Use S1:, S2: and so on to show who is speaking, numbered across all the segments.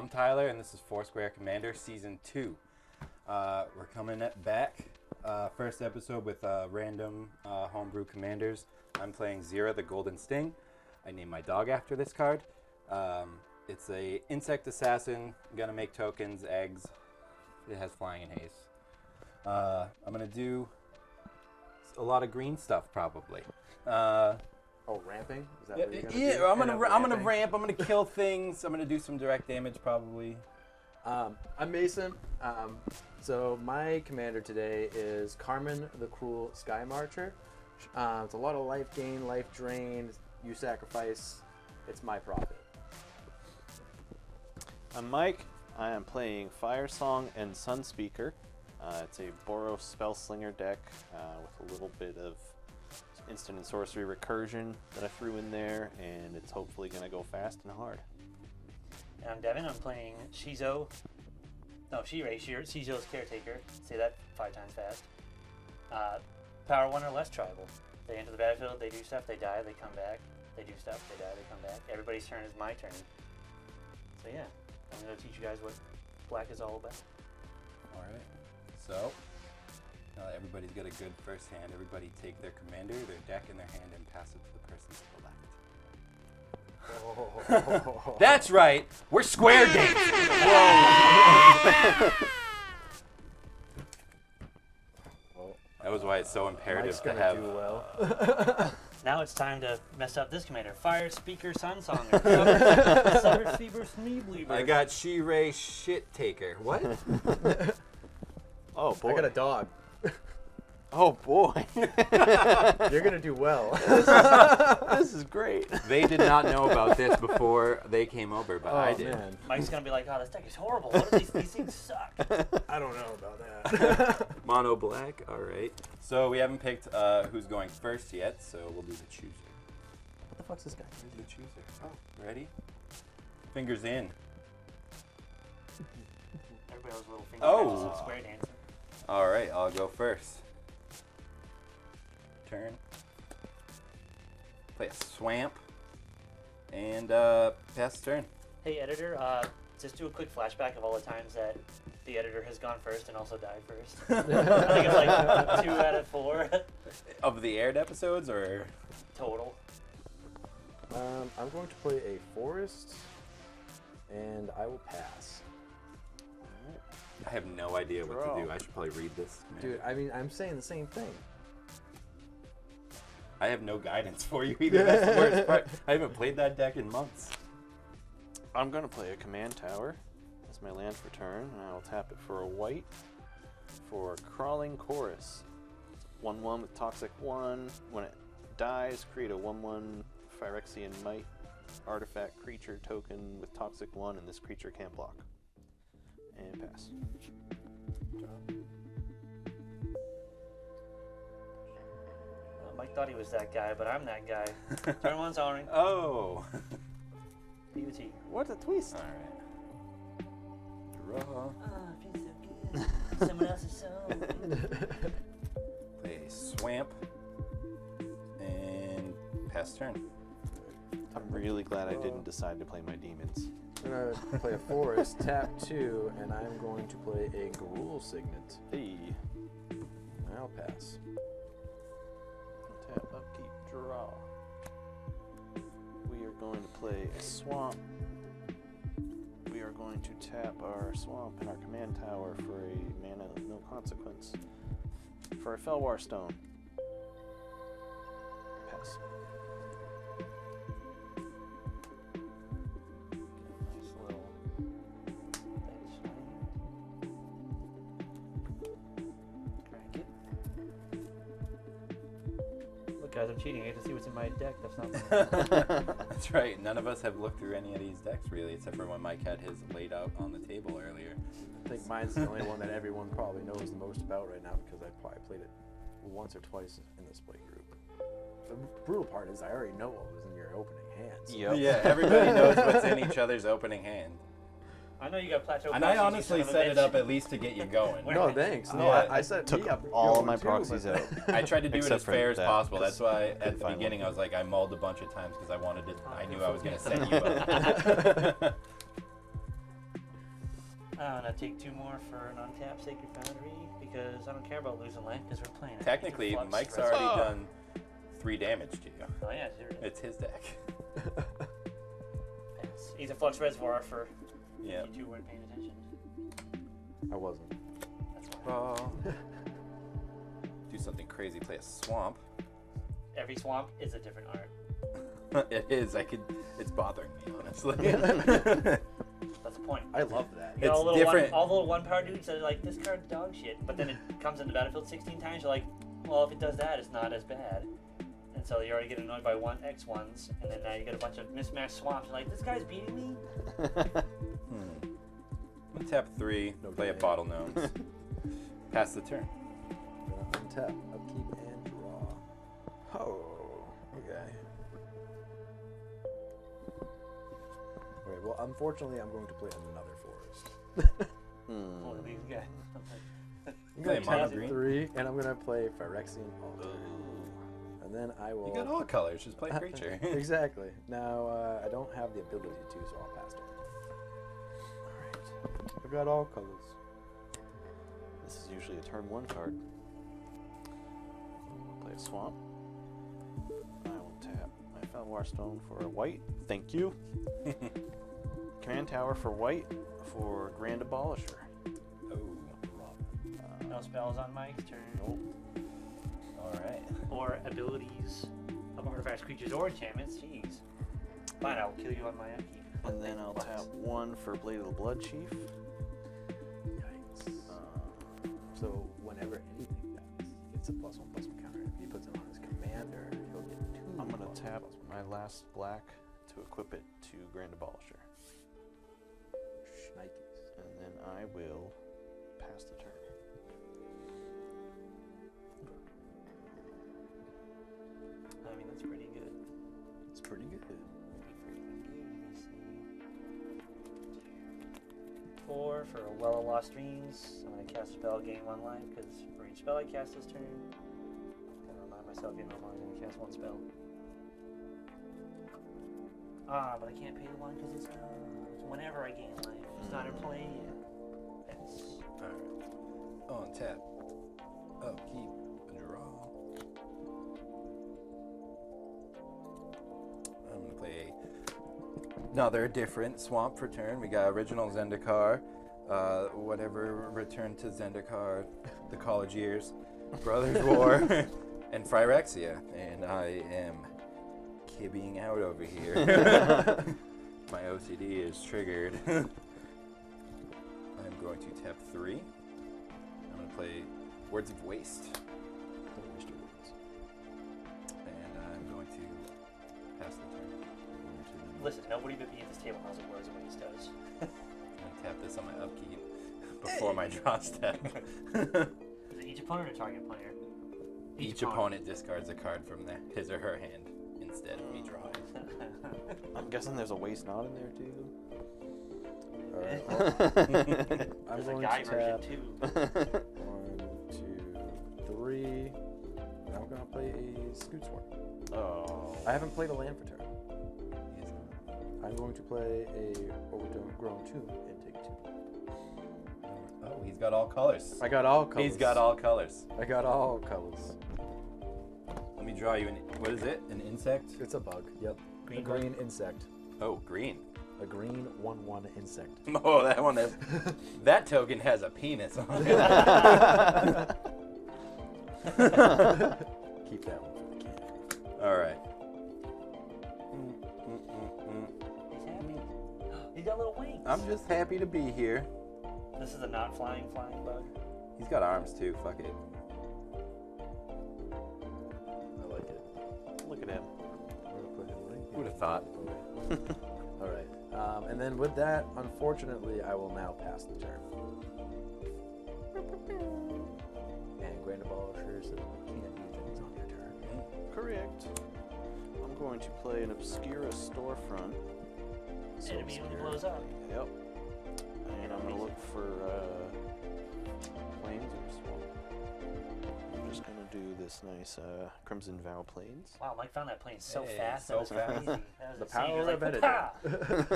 S1: I'm Tyler, and this is Foursquare Commander Season 2. We're coming back. First episode with random homebrew commanders. I'm playing Xira, the Golden Sting. I named my dog after this card. It's a insect assassin. I'm gonna make tokens, eggs. It has flying and haste. I'm gonna do a lot of green stuff probably.
S2: Oh, ramping? Is that what you're gonna do?
S1: Yeah, I'm gonna ramp. I'm gonna kill things. I'm gonna do some direct damage probably.
S2: I'm Mason. So my commander today is Carmen, the Cruel Sky Marcher. It's a lot of life gain, life drain. You sacrifice. It's my profit.
S3: I'm Mike. I am playing Firesong and Sunspeaker. It's a Boros Spellslinger deck with a little bit of instant and sorcery recursion that I threw in there, and it's hopefully going to go fast and hard.
S4: And I'm Devin. I'm playing Shirei, Shizo's Caretaker. Say that 5 times fast. Power 1 or less tribal. They enter the battlefield, they do stuff, they die, they come back. They do stuff, they die, they come back. Everybody's turn is my turn. So yeah, I'm going to teach you guys what black is all about.
S1: Alright, so now that everybody's got a good first hand, everybody take their commander, their deck in their hand, and pass it to the person to the left.
S2: Oh.
S1: That's right, we're square games! That was why it's so imperative to have...
S2: do well.
S4: Now it's time to mess up this commander. Fire Speaker Sunsonger. Summer Fever Sneebleaver.
S1: I got Shirei Shit Taker. What?
S3: Oh boy.
S2: I got a dog.
S3: Oh boy.
S2: You're gonna do well.
S3: This is great.
S1: They did not know about this before they came over, but I did.
S2: Man.
S4: Mike's going to be like, oh, this deck is horrible. What are these things suck.
S2: I don't know about that.
S1: Mono black, alright. So we haven't picked who's going first yet, so we'll do the chooser.
S2: What the fuck's this guy?
S1: Who's the chooser? Oh, ready? Fingers in.
S4: Everybody has a little finger.
S1: Oh.
S4: Square dancing.
S1: Alright, I'll go first. Turn. Play a swamp. And pass the turn.
S4: Hey, editor, just do a quick flashback of all the times that the editor has gone first and also died first. I think it's like 2 out of 4
S1: Of the aired episodes, or?
S4: total.
S2: I'm going to play a forest, and I will pass.
S1: I have no idea what to do. I should probably read this.
S2: Dude, I mean, I'm saying the same thing.
S1: I have no guidance for you either. That's the worst part. I haven't played that deck in months.
S3: I'm going to play a command tower as my land for turn, and I will tap it for a white for Crawling Chorus. 1/1 with Toxic 1. When it dies, create a 1/1 Phyrexian Might artifact creature token with Toxic 1, and this creature can't block. And pass.
S4: Mike thought he was that guy, but I'm that guy. Turn 1's honoring.
S1: Oh.
S4: PUT.
S3: What a twist!
S1: Alright. Draw.
S4: Oh, feels so good. Someone else's soul.
S1: Play a swamp. And pass turn.
S3: I'm really glad I didn't decide to play my demons.
S2: I'm going to play a forest, tap 2, and I'm going to play a Gruul Signet.
S3: Hey.
S2: I'll pass.
S3: Tap, upkeep, draw. We are going to play a swamp. We are going to tap our swamp and our command tower for a mana of no consequence. For a Felwar Stone. Pass.
S4: Nice little bench. Crack it. Look, guys, I'm cheating. I get to see what's in my deck. That's not mine.
S1: That's right. None of us have looked through any of these decks really, except for when Mike had his laid out on the table earlier.
S2: I think mine's the only one that everyone probably knows the most about right now because I probably played it once or twice in this play group. The brutal part is I already know what was in your opening hands.
S3: Yep.
S1: Yeah, everybody knows what's in each other's opening hand.
S4: I know you got plateau.
S1: And I
S4: proxies, you
S1: honestly
S4: son of a
S1: set it
S4: bitch.
S1: up at least to get you going.
S2: No, thanks. No,
S1: Yeah.
S2: I said
S3: Took
S2: me up
S3: all
S2: going
S3: my
S2: too,
S3: proxies
S2: but-
S3: out.
S1: I tried to do it
S3: Except
S1: as
S3: for
S1: fair as
S3: that,
S1: possible.
S3: 'cause
S1: That's why
S3: I
S1: at
S3: couldn't
S1: the
S3: find
S1: beginning
S3: one.
S1: I was like, I mulled a bunch of times because I wanted to. I knew I was going to set you up.
S4: I'm gonna take 2 more for an untapped Sacred Foundry because I don't care about losing life because we're playing.
S1: Technically,
S4: Flux
S1: Mike's
S4: Reservoir.
S1: already done 3 damage to you.
S4: Oh yeah, 0.
S1: It's his deck.
S4: Pass. He's a Flux Reservoir for
S1: Yeah.
S4: you 2 weren't paying attention.
S2: I wasn't.
S4: That's why.
S1: Do something crazy. Play a swamp.
S4: Every swamp is a different art.
S1: It is. It's bothering me, honestly.
S4: That's the point.
S2: I love that.
S4: You got
S1: It's
S4: all the
S1: different.
S4: all the little 1-power dudes that are like, this card's dog shit. But then it comes into battlefield 16 times. You're like, well, if it does that, it's not as bad. And so you already get annoyed by 1x1s, and then now you get a bunch of mismatched swamps. You're like, this guy's beating me.
S1: I'm gonna tap 3.
S2: No
S1: Play a
S2: delay.
S1: bottle gnomes. Pass the turn.
S2: Untap, upkeep, and draw. Oh, okay. Okay, well, unfortunately, I'm going to play another forest.
S4: One of these guys.
S2: I'm
S1: Play
S2: going to
S1: mono
S2: tap
S1: green?
S2: 3, and I'm going to play Phyrexian Altar. And then I will...
S1: You got all colors. Just play creature.
S2: Exactly. Now, I don't have the ability to, so I'll pass it. Alright. I've got all colors.
S3: This is usually a turn 1 card. Play a swamp. I will tap my Felwar Stone for a white. Thank you. Command Tower for white for Grand Abolisher.
S1: Oh.
S4: No spells on Mike's turn.
S3: Nope.
S1: All right.
S4: Or abilities of artifacts, creatures, or enchantments. Jeez. Fine, I'll kill you on my upkeep.
S3: And then I'll tap 1 for Blade of the Blood Chief.
S2: Yikes. So, whenever anything dies, it's a +1/+1 counter. If he puts it on his commander, he'll get 2.
S3: I'm going to tap my last black to equip it to Grand Abolisher.
S2: Shnikes.
S3: And then I will pass the turn.
S4: I mean, that's pretty good.
S2: It's pretty good.
S4: Let me see. 4 for a Well of Lost Dreams. I'm going to cast a spell, gain 1 life, because for each spell I cast this turn, I'm going to remind myself, I'm only going to cast 1 spell. But I can't pay the 1 because it's whenever I gain life. It's not in play yet. That's...
S1: Alright. On tap. Upkeep. Draw. I'm gonna play another different swamp for turn. We got original Zendikar. Whatever return to Zendikar, the college years, Brothers War, and Phyrexia. And I am kibbing out over here. My OCD is triggered. I'm going to tap 3. I'm going to play Words of Waste. And I'm going to pass the turn.
S4: Listen, nobody but me at this table knows what Words of Waste does.
S1: I'm going to tap this on my upkeep before my draw step.
S4: Is it each opponent or target player?
S1: Each opponent discards a card from his or her hand instead of me drawing.
S3: I'm guessing there's a waste knot in there too.
S2: Alright. I'm
S4: There's a
S2: going
S4: guy
S2: to
S4: version
S2: tap
S4: too.
S2: 1, 2, 3. And I'm going to play a Scoot Swarm.
S3: Oh.
S2: I haven't played a land for turn. I'm going to play a Overgrown Tomb and take 2.
S1: Oh, he's got all colors.
S2: I got all colors.
S1: He's got all colors.
S2: I got all colors.
S1: Let me draw you an, what is it? An insect?
S2: It's a bug. Yep.
S4: Green
S2: a green insect.
S1: Oh, green.
S2: A green 1/1 insect.
S1: Oh, that one has, that token has a penis on it.
S2: Keep that one for the can.
S1: All right.
S4: He's happy. He's got little wings.
S1: I'm just happy to be here.
S4: This is a not flying bug.
S1: He's got arms too. Fuck it.
S2: I like it.
S3: Look at him.
S2: I'm gonna put him right
S1: Who'd have thought?
S2: All right. And then with that, unfortunately, I will now pass the turn. And Grand Abolisher says you can't do things on your turn.
S3: Correct. I'm going to play an Obscura Storefront.
S2: So
S4: And immediately
S2: obscure.
S4: blows up.
S3: Yep. And I'm going to look for plains or swamp. I'm just going to do this nice Crimson Vow Plains.
S4: Wow, Mike found that plane so
S1: Hey,
S4: fast.
S1: so
S4: That was
S1: fast.
S4: crazy. That was
S2: The
S4: insane. It
S2: power
S4: was like,
S2: of editing.
S4: "Pa-pa!"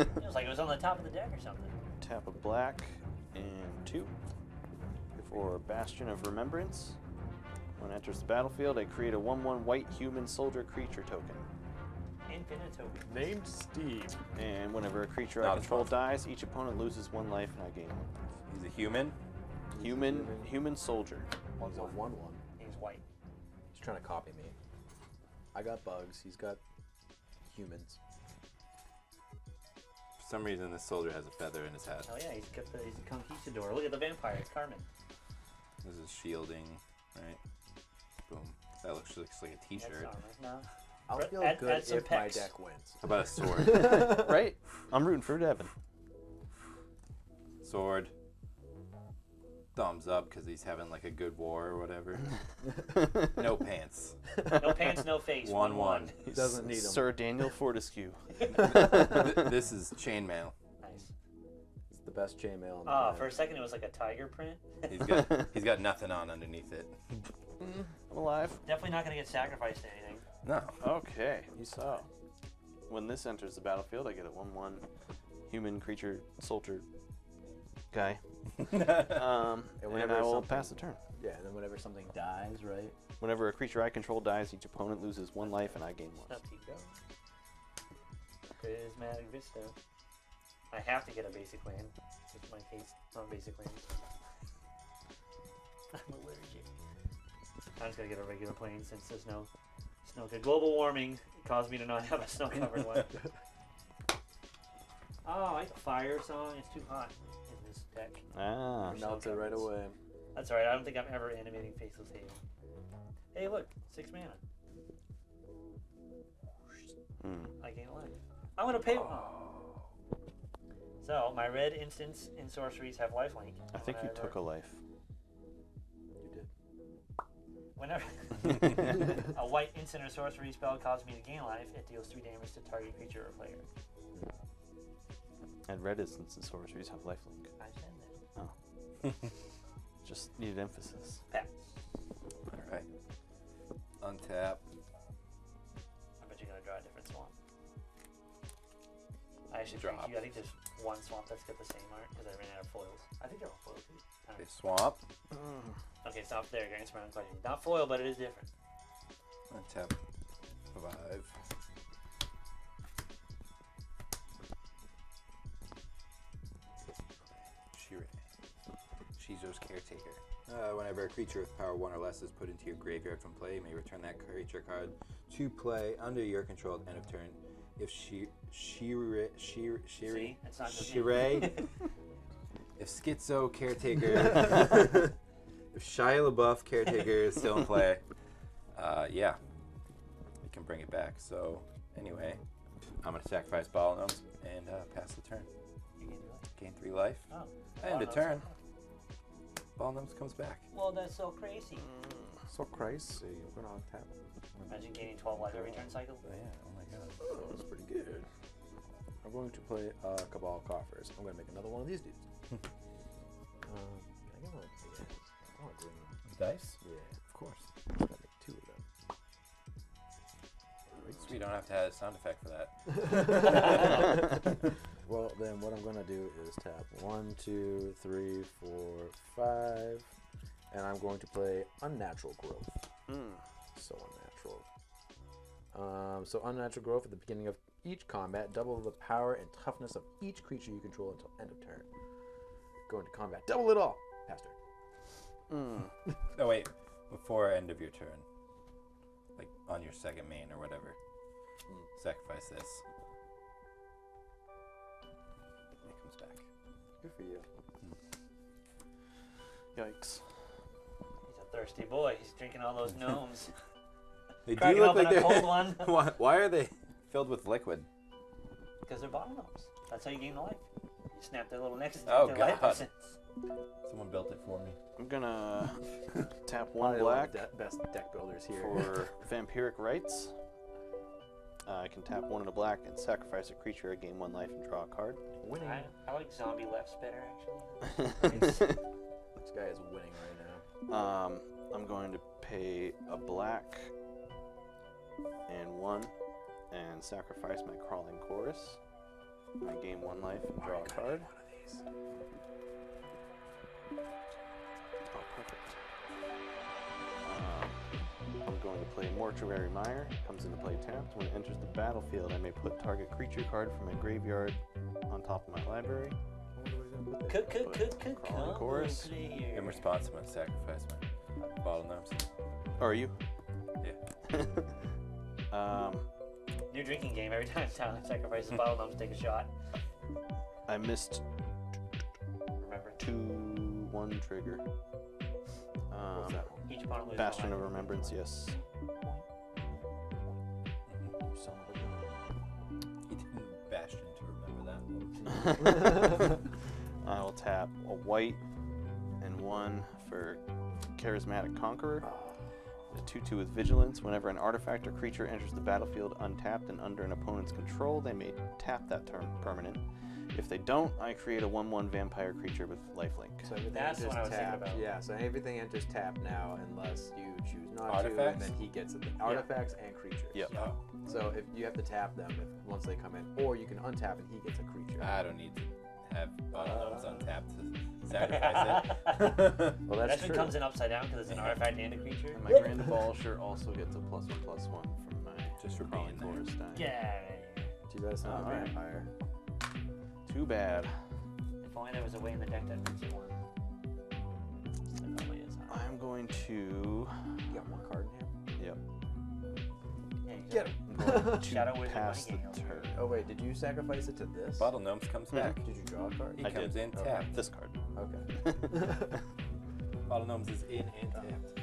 S4: It was like it was on the top of the deck or something.
S3: Tap a black and 2. For Bastion of Remembrance, when it enters the battlefield, I create a 1/1 white human soldier creature token.
S4: Infinite token.
S2: Named Steve.
S3: And whenever a creature
S1: Not
S3: I
S1: as
S3: control
S1: fun.
S3: dies, each opponent loses 1 life and I gain 1.
S1: He's a human.
S3: Human soldier.
S2: He's a 1/1.
S4: He's white.
S2: He's trying to copy me. I got bugs. He's got humans.
S1: For some reason, this soldier has a feather in his hat.
S4: Oh yeah, he's a conquistador. Look at the vampire, Carmen.
S1: This is shielding, right? Boom. That looks like a
S4: That's
S1: t-shirt.
S4: armor. No.
S2: I'll
S4: But
S2: feel
S4: add
S2: good
S4: some
S2: if my
S4: pecs.
S2: deck wins.
S1: How about a sword?
S3: Right? I'm rooting for Devin.
S1: Sword. Thumbs up because he's having like a good war or whatever. No pants.
S4: No pants, no face.
S1: 1/1.
S2: He doesn't need them.
S3: Sir Daniel Fortescue.
S1: This is chainmail.
S4: Nice.
S2: It's the best chainmail on the
S4: Oh,
S2: planet.
S4: for a second it was like a tiger print.
S1: He's got nothing on underneath it.
S3: I'm alive.
S4: Definitely not gonna get sacrificed to anything.
S1: No.
S3: Okay, so when this enters the battlefield, I get a 1/1 human creature soldier guy. And
S2: whenever
S3: I will
S2: something-
S3: pass the turn.
S2: Yeah, and then whenever something dies, right?
S3: Whenever a creature I control dies, each opponent loses 1 life and I gain 1.
S4: Up you go. Prismatic Vista. I have to get a basic land. It's my case on basic land. I'm allergic. I'm just gonna get a regular plane since there's no snow. Global warming caused me to not have a snow-covered one. Oh, I Firesong. It's too hot in this deck.
S3: Ah.
S2: Melted right away.
S4: That's alright. I don't think I'm ever animating Faceless Haven. Hey, look, 6 mana. I gain a life. I'm gonna pay. So my red instants and sorceries have lifelink.
S3: I think you took a life.
S2: You did.
S4: Whenever a white instant or sorcery spell causes me to gain life, it deals 3 damage to target creature or player.
S3: And red instants and sorceries have lifelink.
S4: I said that.
S3: Just needed emphasis.
S4: Pass.
S1: Alright. Untap.
S4: I bet you're gonna draw a different swamp. I actually
S1: Drop.
S4: I think there's one swamp that's got the same art because I ran out of foils. I think they're all foil too. I don't
S1: Okay, swamp.
S4: Okay, stop there. You're answering my own question. Not foil, but it is different.
S1: Untap. 5. Shirei. Shizo's caretaker. Whenever a creature with power 1 or less is put into your graveyard from play, you may return that creature card to play under your control at the end of turn. If Shirei,
S4: See? It's not just me.
S1: Shirei, if Schizo caretaker, if Shia LaBeouf caretaker is still in play, yeah, we can bring it back. So anyway, I'm gonna sacrifice Ball Gnomes and pass the turn.
S4: You gain your life.
S1: Gain 3 life.
S4: Oh.
S1: And a
S4: no,
S1: turn. Ball Gnomes comes back.
S4: Well, that's so crazy.
S2: So crazy. We're gonna tap.
S4: Imagine gaining 12 life every turn cycle.
S1: Oh, yeah. Oh my god.
S2: Oh, that's pretty good. I'm going to play Cabal Coffers. I'm going to make another one of these dudes. Can I get one of these? I want green.
S1: Dice?
S2: Yeah,
S1: Of course.
S2: I'm going to make 2 of them.
S1: So we don't have to have a sound effect for that.
S2: Well, then what I'm going to do is tap 1, 2, 3, 4, 5. And I'm going to play Unnatural Growth. So unnatural. So unnatural growth at the beginning of each combat, double the power and toughness of each creature you control until end of turn. Go into combat, double it all. Pass turn.
S1: Oh wait, before end of your turn, like on your second main or whatever, sacrifice this. It comes back.
S2: Good for you.
S3: Yikes.
S4: He's a thirsty boy. He's drinking all those gnomes.
S1: They
S4: Cracking
S1: do look
S4: open
S1: like
S4: a
S1: they're.
S4: cold one.
S1: Why are they filled with liquid?
S4: Because they're bottle gnomes. That's how you gain the life. You snap their little necks and
S1: Oh,
S4: take their life
S1: God.
S4: essence.
S1: Someone built it for me.
S3: I'm gonna tap 1
S2: Probably one of
S3: black
S2: the best deck builders here.
S3: for Vampiric Rites. I can tap 1 in a black and sacrifice a creature, gain 1 life, and draw a card.
S2: Winning.
S4: I like zombie lefts better, actually.
S2: This guy is winning right now.
S3: I'm going to pay a black and 1 and sacrifice my Crawling Chorus. I gain 1 life and draw a card. Oh, perfect. I'm going to play Mortuary Mire. Comes into play tapped. When it enters the battlefield, I may put target creature card from my graveyard on top of my library. Crawling Chorus.
S1: In response, I'm going to sacrifice my bottle gnomes.
S3: Oh, are you?
S1: Yeah.
S4: New drinking game. Every time Tyler sacrifices bottle gnomes, take a shot.
S3: I missed
S4: Remember.
S3: 2/1 trigger.
S2: What's that one?
S4: Each opponent loses
S3: Bastion
S4: one
S3: of
S4: life.
S3: Remembrance, yes.
S1: You son of a gun. He didn't Bastion to remember that.
S3: I will tap a white and 1 for Charismatic Conqueror. A 2/2 with Vigilance. Whenever an artifact or creature enters the battlefield untapped and under an opponent's control, they may tap that turn permanent. If they don't, I create a 1/1 vampire creature with lifelink.
S2: So everything
S4: That's
S2: enters
S4: what I was thinking
S2: tapped.
S4: about.
S2: Yeah, so everything enters tapped now unless you choose not to,
S1: Artifacts?
S2: and then he gets it. Artifacts and creatures.
S3: Yep.
S1: Oh,
S2: So if you have to tap them once they come in, or you can untap and he gets a creature.
S1: I don't need to have bottle gnomes untapped to sacrifice it.
S2: Well, that's
S4: That
S2: true.
S4: comes in upside down because it's an artifact and a creature.
S3: And my Grand Abolishur also gets a +1/+1 from my
S1: Just for
S3: Crawling
S1: being there.
S3: Chorus die.
S4: Yeah.
S2: Too bad it's not a
S3: Alright.
S2: vampire.
S3: Too bad.
S4: If only there was a way in the deck that makes it one. There probably is. Huh?
S3: I'm going to.
S2: You got one card in hand?
S3: Yep.
S4: Yeah, you
S2: Get
S4: got
S2: him.
S3: I'm going to
S4: Shadow Wizard
S3: pass the
S4: Money Gang.
S3: turn.
S2: Oh wait, did you sacrifice it to this?
S1: Bottle gnomes comes back.
S2: Did you draw a card?
S1: He
S3: I
S1: comes
S3: did.
S1: in
S2: Okay.
S1: tapped.
S3: This card.
S2: Okay.
S1: Bottle gnomes is in and tapped.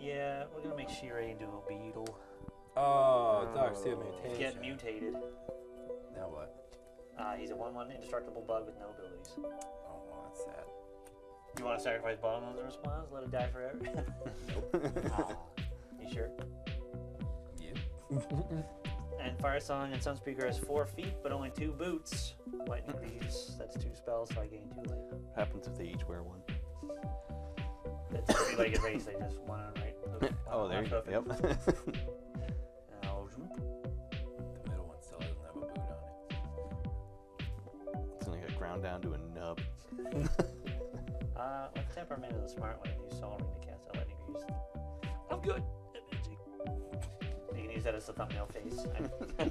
S4: Yeah, we're gonna make Shirei into a beetle.
S1: Oh, Dark Steel mutation.
S4: Get mutated.
S1: Now what?
S4: He's a 1/1 indestructible bug with no abilities.
S1: Oh, well, that's sad.
S4: You want to sacrifice bottom gnomes in response? Let it die forever? Aw. You sure?
S1: Yeah.
S4: And Firesong and Sunspeaker has 4 feet, but only 2 boots. Lightning Beads, that's 2 spells, so I gain 2 life.
S3: What happens if they each wear one?
S4: That's a 3-legged race, they just one on right. hoof, one
S3: Oh,
S4: on
S3: there you
S4: left
S3: go.
S4: hoof.
S3: Yep.
S4: Now, zoop.
S1: The middle one still doesn't have a boot on
S3: It's gonna get ground down to a nub.
S4: Let's tap our man to the smart one and use Soul Ring to cast out Lightning Greaves. I'm good at magic. You can use that as the thumbnail face.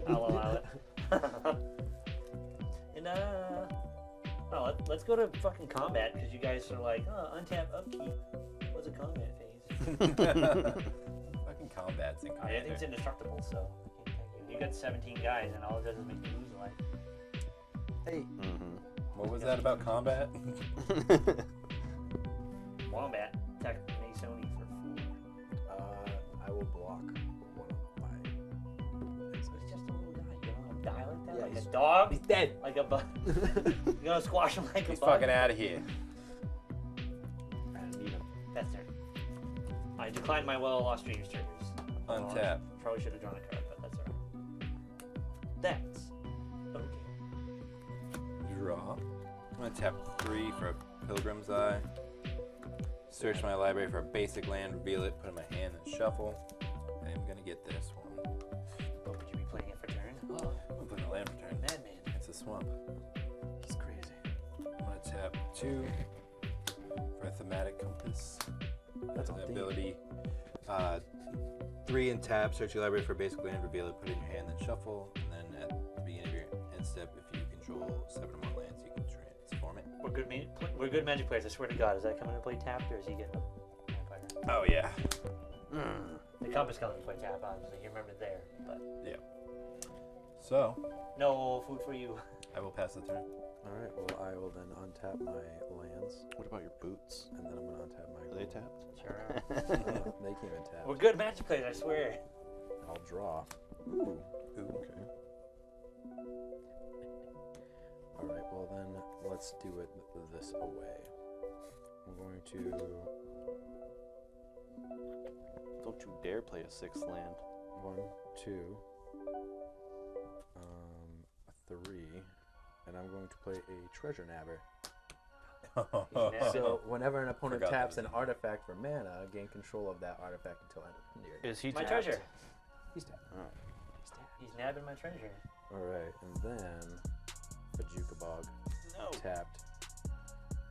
S4: I'll allow it. And oh, let's go to fucking combat because you guys are like, oh, untap upkeep. What's a combat phase?
S1: it. Fucking combat's in
S4: I
S1: commander.
S4: think it's indestructible, so thank you. You got 17 guys, and all it does is make you lose a life.
S2: Hey,
S3: Mm-hmm.
S1: What was that about combat?
S4: Wombat, attack Masoni for 4.
S2: I will block one of my.
S4: It's just a little guy. You gonna die like that?
S2: Yeah,
S4: Like a
S2: he's-
S4: dog?
S2: He's dead.
S4: Like a bug? You gonna squash him like
S1: He's
S4: a bug?
S1: fucking out of here.
S2: I need him.
S4: That's it. I declined my well-lost dreams triggers.
S1: Untap.
S4: Probably should have drawn a card, but that's alright. That's okay.
S1: Draw. I'm gonna tap 3 for a Pilgrim's Eye. Search my library for a basic land, reveal it, put it in my hand, and shuffle. I'm gonna get this one.
S4: But would you be playing it for turn? Oh,
S1: I'm putting a land for turn.
S4: madman.
S1: It's a swamp.
S2: He's crazy.
S1: I'm gonna tap 2 for a Thematic Compass.
S2: That's
S1: an
S2: all deep.
S1: ability. 3 and tap, search your library for a basic land, reveal it, put it in your hand, then shuffle. And then at the beginning of your end step, if you control 7 or more lands, you can transform it.
S4: We're good Magic players. I swear to God, is that coming to play tapped or is he getting a vampire?
S1: Oh, yeah.
S4: The compass comes to play tap, obviously. You remember there, but
S1: Yeah. So,
S4: no food for you.
S1: I will pass the turn.
S2: Alright, well, I will then untap my lands,
S3: What about your boots?
S2: and then I'm going to untap my.
S3: Are they tapped?
S4: Sure.
S2: They came in tapped.
S4: We're good Magic players, I swear.
S2: I'll draw. Ooh.
S1: Ooh.
S2: Okay. Alright, well then, let's do it this away. I'm going to.
S3: Don't you dare play a 6th land.
S2: 1, 2, 3, and I'm going to play a treasure nabber.
S4: Yeah.
S2: So whenever an opponent
S1: Forgot
S2: taps
S1: that
S2: an
S1: was
S2: artifact for mana, gain control of that artifact until end of your turn.
S3: Is he
S4: My
S3: tapped?
S4: treasure.
S2: He's tapped.
S3: Alright.
S4: He's nabbing my treasure.
S2: Alright, and then Bog.
S3: No.
S2: Tapped.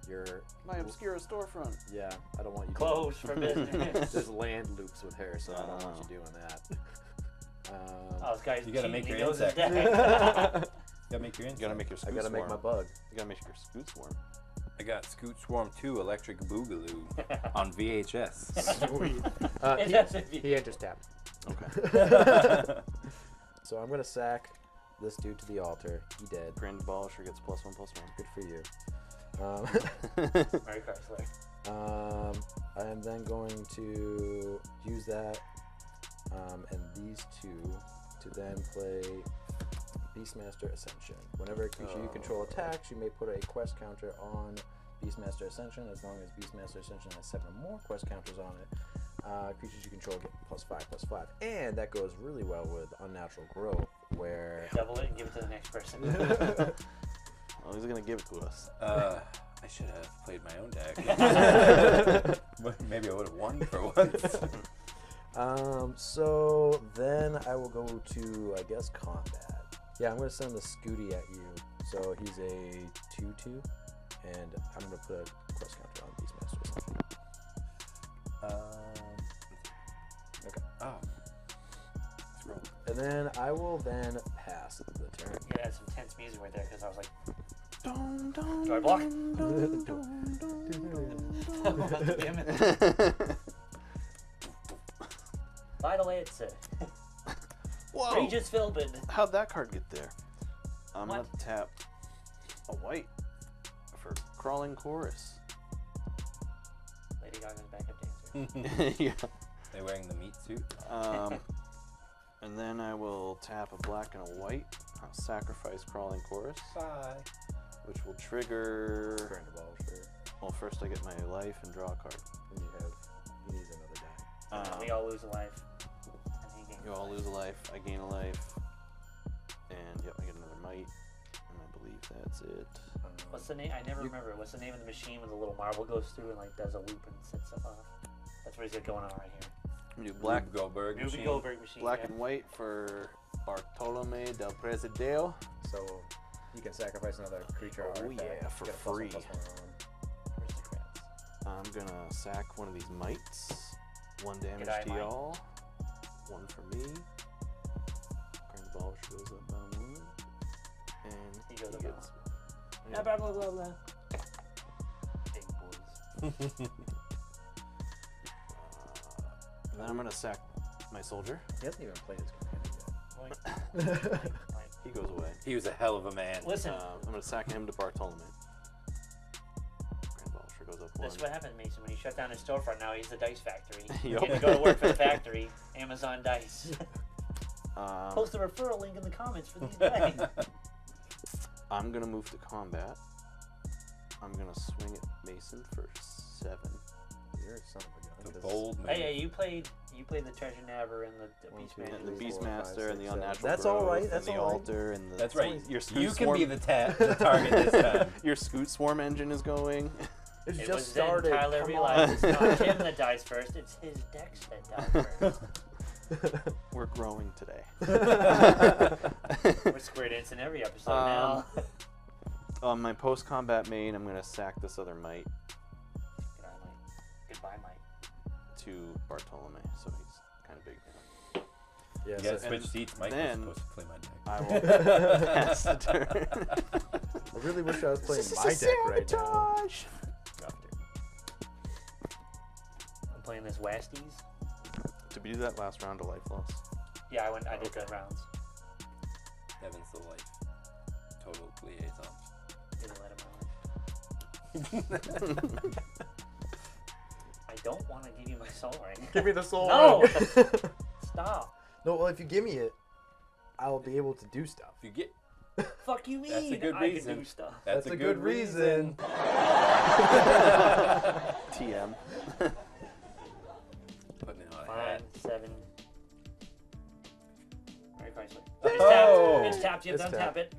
S2: Your
S3: My Obscura storefront.
S2: yeah, I don't want you
S4: Closed for business.
S2: There's land loops with her, so I don't want you doing that.
S4: Oh, this guy's
S1: You gotta
S4: cheating.
S1: make
S4: He
S1: your
S4: knows his
S1: insect.
S4: deck.
S1: You gotta make your
S3: You
S1: insect.
S3: gotta make your
S2: I
S3: Scoot
S2: gotta
S3: Swarm.
S2: make my bug.
S3: You gotta make your Scoot Swarm.
S1: I got Scoot Swarm 2 Electric Boogaloo on VHS.
S2: Sweet.
S4: It has to be.
S2: He enters tapped.
S3: Okay.
S2: So I'm gonna sack this dude to the altar. He dead.
S3: Grand Abolisher gets +1/+1.
S2: Good for you.
S4: Mary Chrysler.
S2: I am then going to use that and these two to then play Beastmaster Ascension. Whenever a creature you control attacks, you may put a quest counter on Beastmaster Ascension. As long as Beastmaster Ascension has 7 or more quest counters on it, creatures you control get +5/+5. And that goes really well with Unnatural Growth, where...
S4: Double it and give it to the next person.
S3: Well, he's gonna give it to us.
S1: I should have played my own deck. Maybe I would have won for once.
S2: So then I will go to, I guess, combat. Yeah, I'm going to send the Scooty at you. So he's a 2/2, and I'm going to put a quest counter on Beastmaster. Okay.
S1: Oh. Scroll.
S2: And then I will then pass the turn.
S4: You had some tense music right there because I was like,
S3: Dun,
S4: do
S3: dun,
S4: I block?
S3: dun, dun, dun,
S4: Damn it. By the way, it's
S3: Whoa!
S4: Regis Philbin.
S3: How'd that card get there? I'm
S4: What?
S3: gonna tap a white for Crawling Chorus.
S4: Lady Gaga's backup dancer.
S3: Yeah.
S1: They wearing the meat suit?
S3: And then I will tap a black and a white. I'll sacrifice Crawling Chorus,
S1: Bye.
S3: which will trigger.
S2: Grand Abolisher.
S3: Well, first I get my life and draw a card.
S2: And you need another die.
S4: We all lose a life. And he gains
S3: You all lose a life. I gain a life. And yep, I get another might. And I believe that's it.
S4: What's the name? I never remember. What's the name of the machine when the little marble goes through and like does a loop and sets stuff off? That's what he's got going on right here.
S3: I'm gonna do black,
S1: Rube Goldberg
S4: Ruby
S1: machine.
S4: Goldberg machine.
S3: black
S4: yeah.
S3: and white for Bartolome del Presidio.
S2: So you can sacrifice another creature.
S3: Oh,
S2: artifact,
S3: yeah, for
S2: get a
S3: free.
S2: +1/+1 on him.
S4: Aristocrats.
S3: I'm gonna sack one of these mites. 1 damage
S4: G'day,
S3: to
S4: mite.
S3: y'all. 1 for me. Grand Abolisher goes up on 1. And
S4: He goes up
S3: gets.
S4: Blah, blah, blah, blah, blah. Big boys.
S3: Then I'm gonna sack my soldier.
S2: He hasn't even played his commander
S4: Like,
S2: yet.
S3: He goes away.
S1: He was a hell of a man.
S4: listen,
S3: I'm gonna sack him to Bartolome. Grand Abolisher goes up 1.
S4: that's what happened, Mason. When he shut down his storefront, now he's the dice factory.
S3: Yup.
S4: Getting to go to work for the factory. Amazon Dice.
S3: Um,
S4: Post the referral link in the comments for these guys.
S3: I'm gonna move to combat. I'm gonna swing at Mason for 7.
S2: You're a son of a gun.
S1: The
S2: 'cause
S1: bold man.
S4: Hey, you played the Treasure Nabber and the
S2: One, two,
S4: Beastman.
S3: And the
S2: Three, four,
S3: Beastmaster
S2: five,
S3: and the
S2: six,
S3: Unnatural
S2: That's
S3: Growth
S2: all right,
S3: and
S2: that's
S3: the
S2: all right.
S3: Altar and the...
S1: That's right.
S3: Your Scoot
S1: You can
S3: Swarm,
S1: be the target this time.
S3: Your Scoot Swarm engine is going.
S2: It's
S4: It
S2: just
S4: was then
S2: started.
S4: Tyler
S2: Come
S4: realized
S2: on.
S4: it's not him that dies first, it's his decks that die first.
S3: We're growing today.
S4: We're Square Dance in every episode now.
S3: On my post-combat main, I'm gonna sack this other mite
S4: Goodbye, Mike.
S3: to Bartolome, so he's kind of big now.
S2: Yeah,
S1: You gotta
S2: so-
S1: switch seats. Mike was
S3: then-
S1: supposed to play my deck.
S3: I will pass the turn.
S2: I really wish I was playing
S3: This is
S2: my
S3: a
S2: deck right now.
S3: sabotage.
S4: I'm playing this Wasties.
S3: Did we do that last round of life loss?
S4: Yeah, I did the rounds.
S1: Evan's the life. Total liaison.
S4: Didn't let him out. I don't want to give you my soul ring.
S2: Give me the soul.
S4: No!
S2: ring.
S4: Stop.
S2: No, well, if you give me it, I'll be able to do stuff.
S1: If you get,
S4: Fuck you mean?
S1: That's a good
S4: I
S1: reason.
S4: can do stuff.
S1: that's a good reason.
S3: TM.
S1: Putting it on a
S4: Fine,
S1: hat.
S4: 7. Mary Chrysler.
S1: Oh!
S4: It's tapped. You have to
S2: It's
S4: untap
S2: tapped.
S4: it.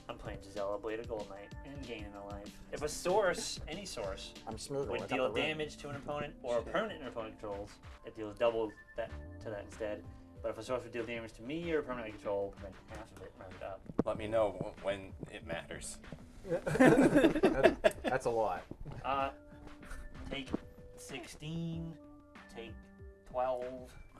S4: I'm playing Gisela, Blade of Gold Knight, and gaining a life. If a source, any source,
S2: I'm smooth.
S4: would deal damage to an opponent or a permanent an opponent controls, it deals double that to that instead. But if a sorcerer deals damage to me or permanently control, then half of it rounded up.
S1: Let me know when it matters.
S2: That's a lot.
S4: Take 16, take 12.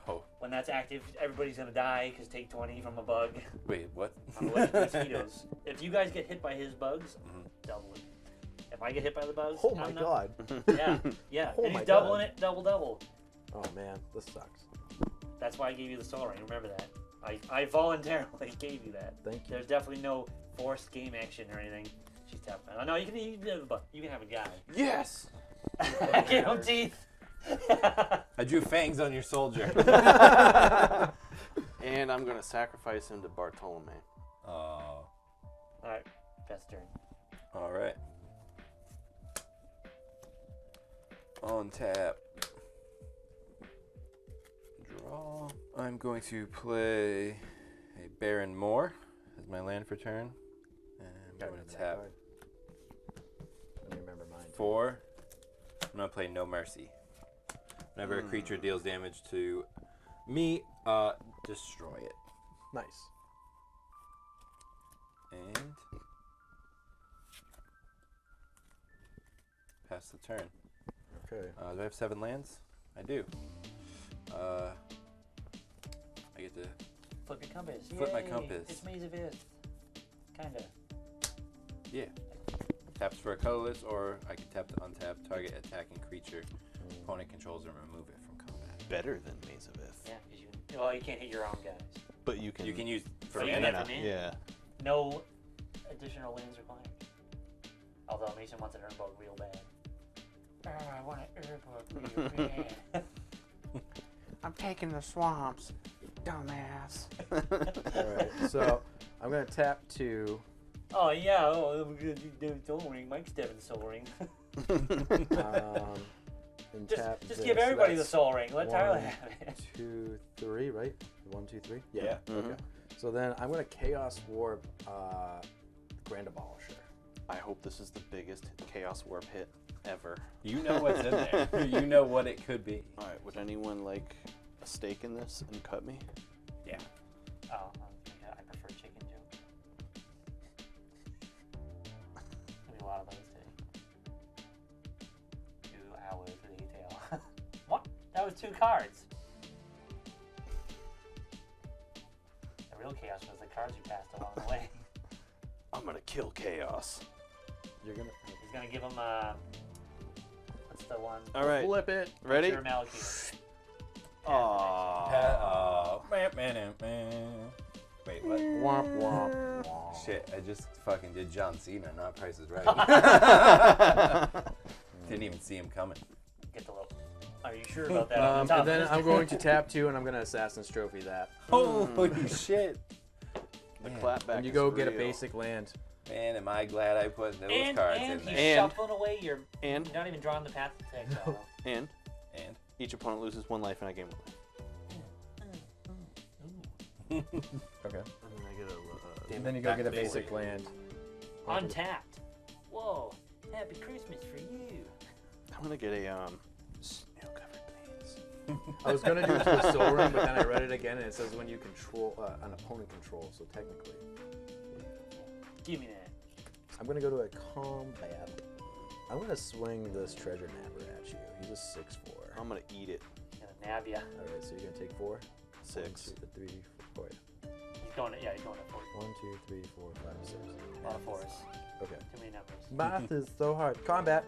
S1: Oh,
S4: When that's active, everybody's gonna die because take 20 from a bug.
S1: wait, what?
S4: On the mosquitoes. If you guys get hit by his bugs, double it. If I get hit by the bugs,
S2: Oh my god.
S4: Yeah.
S2: Oh
S4: And
S2: my
S4: he's doubling
S2: God.
S4: it, double.
S2: Oh man, this sucks.
S4: That's why I gave you the soul ring. Remember that. I voluntarily gave you that.
S2: Thank you.
S4: There's definitely no forced game action or anything. She's tough. No, you can have a guy.
S3: Yes.
S4: I gave him teeth.
S1: I drew fangs on your soldier.
S3: And I'm gonna sacrifice him to Bartolome.
S1: Oh.
S4: Alright, best turn.
S1: All right. On tap. Draw. I'm going to play a Baron Moore as my land for turn. And I'm going to tap
S2: Let me remember mine.
S1: 4. I'm going to play No Mercy. Whenever a creature deals damage to me, destroy it.
S2: Nice.
S1: And pass the turn.
S2: Okay.
S1: Do I have 7 lands? I do. I get to
S4: Flip your compass.
S1: Flip my
S4: Yay.
S1: compass.
S4: It's Maze of Ith. Kinda.
S1: taps for a colorless, or I can tap to untap target attacking creature opponent controls and remove it from combat.
S3: Better than Maze of Ith.
S4: Yeah, because you can't hit your own guys.
S3: But you can.
S1: You can use for
S4: Oh, you can
S1: mana.
S4: have mana.
S3: Yeah.
S4: No additional lands required. Although Mason wants an Urn real bad. I want an Urn real bad.
S3: I'm taking the swamps, you dumbass.
S2: Alright, so I'm going to tap 2.
S4: Oh yeah, I'm gonna do Soul Ring. Mike's Devin Soul Ring.
S2: And
S4: just
S2: tap
S4: just
S2: this.
S4: give everybody the
S2: That's
S4: Soul Ring. Let Tyler
S2: 1,
S4: have it.
S2: 2, 3, right? 1, 2, 3?
S1: Yeah.
S2: Okay. So then I'm going to Chaos Warp Grand Abolisher.
S3: I hope this is the biggest Chaos Warp hit ever.
S1: You know what's in there. You know what it could be.
S3: Alright, would anyone like a stake in this and cut me?
S1: Yeah.
S4: Oh, I prefer chicken joke. There'll be a lot of those today. 2 hours of detail. What? That was 2 cards. The real chaos was the cards you passed along the way.
S3: I'm gonna kill Chaos.
S2: You're going to
S4: He's gonna give him what's the one?
S3: Alright,
S2: flip it.
S3: ready?
S4: Pure Malakir.
S3: Aww.
S1: Wait, what?
S2: Womp womp. womp.
S1: Shit, I just fucking did John Cena, not Price is Right. Didn't even see him coming.
S4: Get the little. Are you sure about that?
S2: And then I'm going to tap 2 and I'm going to Assassin's Trophy that.
S1: Holy shit.
S3: The
S1: Man.
S3: clapback
S2: And you
S3: is
S2: go get a
S3: real.
S2: basic land.
S1: Man, am I glad I put those
S4: and
S1: cards
S4: and
S1: in
S4: he's
S1: there.
S3: And-
S4: shuffling away your.
S3: and-
S4: You're not even drawing the path to exile.
S3: And
S1: And
S3: each opponent loses 1 life and I gain 1 life.
S2: Okay.
S3: And then I get a...
S2: And then you go
S1: Back
S2: get a
S1: to
S2: basic
S1: basic.
S2: land.
S4: Untapped. Whoa! Happy Christmas for you.
S3: I'm gonna get a snow-covered plains.
S2: I was going to do it to a Soul Ring, but then I read it again and it says when you control, an opponent control, so technically.
S4: Give me that.
S2: I'm going to go to a combat. I'm going to swing this treasure napper at you. He's a 6'4".
S3: I'm gonna eat it.
S4: Gonna nab ya.
S2: Alright, so you're going to take 4?
S3: 6.
S2: 1, 2, 3, 4.
S4: He's going to, he's going to 40.
S2: 1, 2, 3, 4, 5, 6.
S4: A lot of fours.
S2: Okay.
S4: Too many numbers.
S2: Math is so hard. Combat.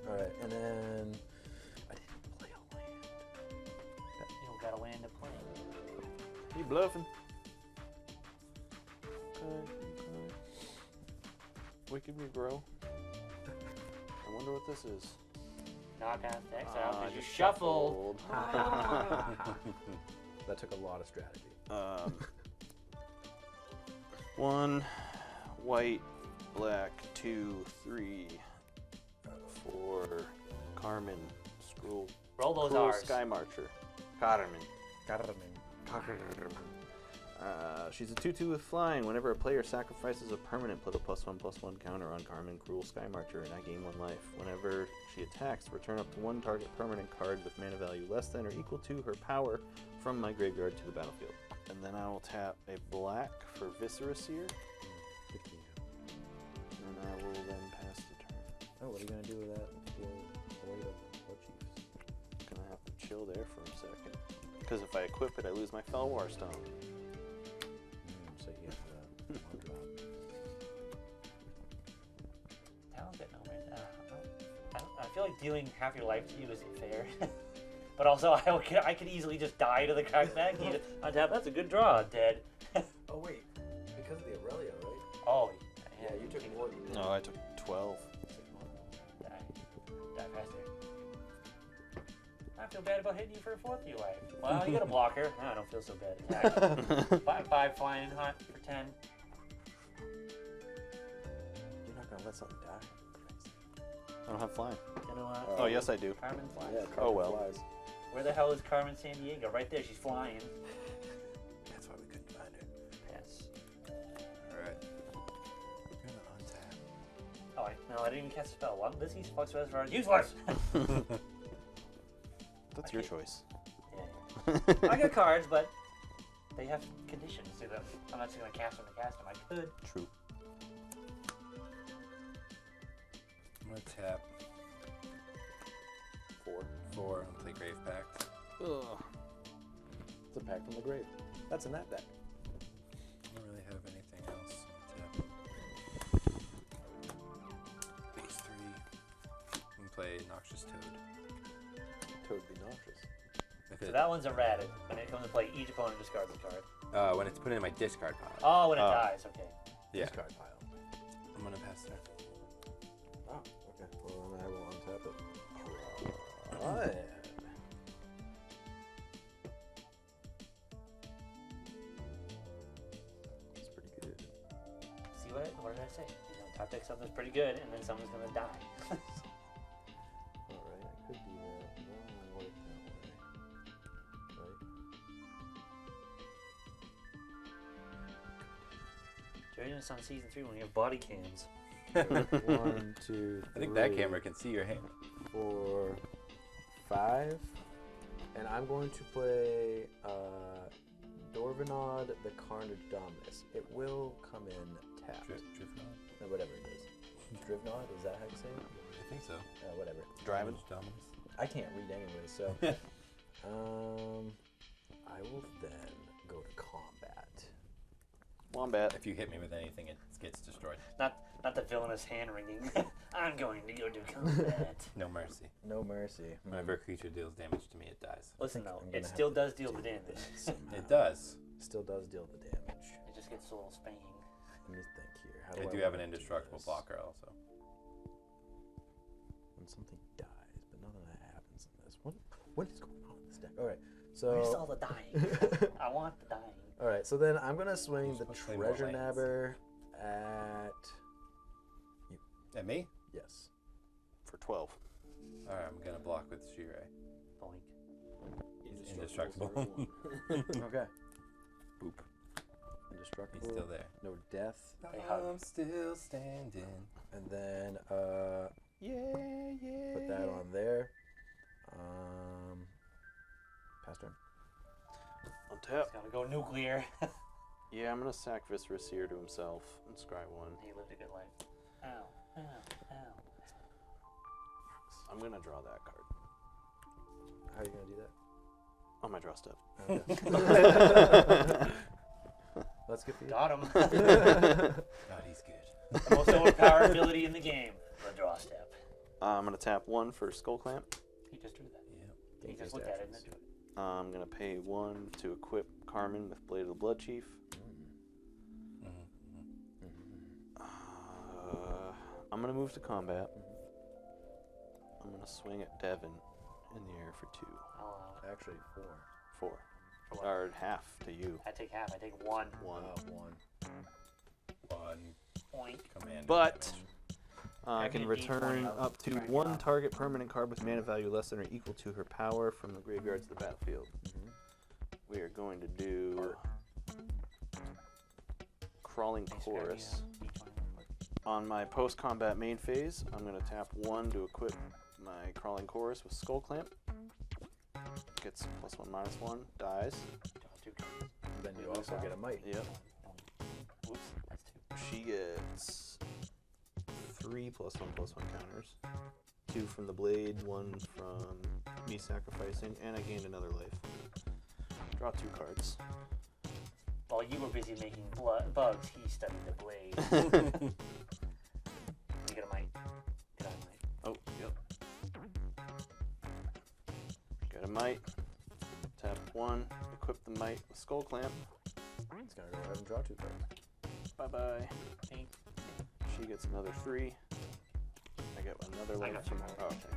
S2: Alright, and then I didn't play a land.
S4: You don't got a land to play.
S3: You bluffing? Okay. Wicked me, bro. I wonder what this is.
S4: Not past the exile
S3: I
S4: because you
S3: just
S4: shuffled.
S2: That took a lot of strategy.
S3: 1 white, black, 2, 3, 4, Carmen, scroll,
S4: Roll those
S3: cruel
S4: R's.
S3: sky marcher, Carmen,
S2: Carmen.
S3: She's a 2/2 with flying. Whenever a player sacrifices a permanent, put a +1/+1 counter on Carmen, Cruel Sky Marcher, and I gain 1 life. Whenever she attacks, return up to 1 target permanent card with mana value less than or equal to her power from my graveyard to the battlefield. And then I will tap a black for Viscera Seer. And I will then pass the turn.
S2: Oh, what are you gonna do with that? The weight of Blood Chiefs.
S3: Gonna have to chill there for a second. Because if I equip it, I lose my Felwar Stone.
S2: So you have one drop.
S4: Talented, no man. I feel like dealing half your life to you isn't fair. But also, I could easily just die to the crackback. You just untap. That's a good draw, dead.
S2: Oh wait, because of the Aurelia, right?
S4: Oh,
S2: Yeah, you took more than you did.
S3: No, I took 12.
S4: Die faster. I feel bad about hitting you for a 4th of your life. Well, you got a blocker. No, I don't feel so bad. Attack. 5 flying hunt for 10.
S2: You're not gonna let something die.
S3: I don't have flying.
S4: You know what?
S3: Oh, yes, I do.
S4: Carmen flies.
S2: Yeah,
S3: Oh, well.
S2: Flies.
S4: Where the hell is Carmen San Diego? Right there. She's flying.
S1: That's why we couldn't find her.
S4: Yes.
S1: Alright. We're gonna untap.
S4: Oh, no, I didn't even cast a spell. What? Lizzie's Flux Reservoir is useless.
S3: That's your choice.
S4: Yeah. I got cards, but they have conditions to them. I'm not just going to cast them to cast them. I could.
S3: True.
S1: I'm gonna tap 4 and play Grave Pact.
S3: Ugh.
S2: It's a pack from the grave. That's in that deck.
S1: I don't really have anything else. Tap. Base 3. And play Noxious Toad.
S2: Toad be noxious.
S1: If
S4: So
S1: it,
S4: that one's errated. When it comes to play, each opponent discards a card.
S1: when it's put in my discard pile.
S4: Oh, when it dies. Okay.
S1: Yeah.
S2: Discard pile.
S1: I'm gonna pass there.
S2: Oh, okay. Well, then I will untap it. Alright. That's pretty good.
S4: See what did I say? You know, top deck something's pretty good, and then someone's going to die.
S2: Alright, I could do that. No, I like that way. Right?
S4: Join us on season 3 when we have body cams.
S2: 1, 2, 3.
S1: I think that camera can see your hand.
S2: 4, 5. And I'm going to play Dorvanod the Carnage Dominus. It will come in tapped.
S1: Drifnod?
S2: No, whatever it is. Drivnod, is that how you say it?
S1: I think so.
S2: Whatever.
S3: Driving.
S1: Dominus.
S2: I can't read anyway, so. I will then go to combat.
S3: Wombat.
S1: If you hit me with anything, it gets destroyed.
S4: Not the villainous hand wringing. I'm going to go do combat.
S1: No mercy.
S2: No mercy.
S1: Whenever a creature deals damage to me, it dies.
S4: Listen though,
S2: I'm gonna
S4: it
S2: have
S4: still
S2: to
S4: does deal the
S2: do
S4: damage.
S2: that somehow.
S1: It does.
S2: Still does deal the damage.
S4: It just gets a little spanging.
S2: Let me think here. How
S1: I
S2: do
S1: do have an
S2: wanna do
S1: indestructible
S2: this?
S1: blocker also.
S2: When something dies, but none of that happens in this. What is going on in this deck? Alright,
S4: Where's
S2: so.
S4: all the dying? I want the dying.
S2: Alright, so then I'm gonna swing
S1: You're
S2: the
S1: supposed to play more
S2: treasure
S1: lands.
S2: nabber at.
S1: And me?
S2: Yes.
S3: For 12.
S1: Alright, I'm gonna block with Shirei.
S4: Boink.
S1: He's indestructible.
S2: Okay.
S1: Boop.
S2: Indestructible.
S1: He's still there.
S2: No death.
S4: They hug.
S1: I'm still standing.
S2: And then
S3: Yeah.
S2: put that on there. Pass turn.
S3: Untap.
S4: It's gonna go nuclear.
S3: Yeah, I'm gonna sack Viscera Seer to himself and scry 1.
S4: He lived a good life. Ow, ow, ow.
S3: I'm gonna draw that card
S2: How are you gonna do that?
S3: on my draw step.
S2: Okay. That's good for you.
S4: Got him.
S1: God, he's good.
S4: The most overpowered ability in the game. The draw step.
S3: I'm gonna tap 1 for Skull Clamp.
S4: He just drew that.
S1: Yeah.
S4: He just looked at it and then drew it.
S3: I'm gonna pay 1 to equip Carmen with Blade of the Blood Chief. I'm gonna move to combat. I'm gonna swing at Devin in the air for 2.
S4: I'll allow it.
S2: Actually, 4.
S3: 4.
S4: For
S3: Or half to you.
S4: I take half. I take 1.
S3: 1.
S2: 1.
S1: One
S4: Point.
S1: command.
S3: But I
S4: I
S3: can
S4: get
S3: return
S4: D20
S3: up to
S4: Right.
S3: 1 target permanent card with mana value less than or equal to her power from the graveyard to the battlefield. We are going to do Crawling
S4: Thanks for grabbing,
S3: Chorus.
S4: D20.
S3: On my post-combat main phase, I'm going to tap 1 to equip my Crawling Chorus with Skull Clamp. Gets +1, -1, dies.
S4: Draw 2 cards.
S2: Then you also get a might.
S3: Yep.
S4: Whoops, that's 2.
S3: She gets 3 +1, +1 counters. 2 from the blade, 1 from me sacrificing, and I gained another life. Draw 2 cards.
S4: While you were busy making bugs, he studied the blade. You get a might. Get a might.
S3: Oh, yep. Got a might. Tap 1, equip the might with Skull Clamp.
S2: It's gonna go ahead and draw 2 cards.
S3: Bye-bye.
S4: Thank.
S3: She gets another 3. I get another
S4: I
S3: life
S4: got
S3: from
S4: 2
S3: her.
S4: more.
S3: Oh, okay.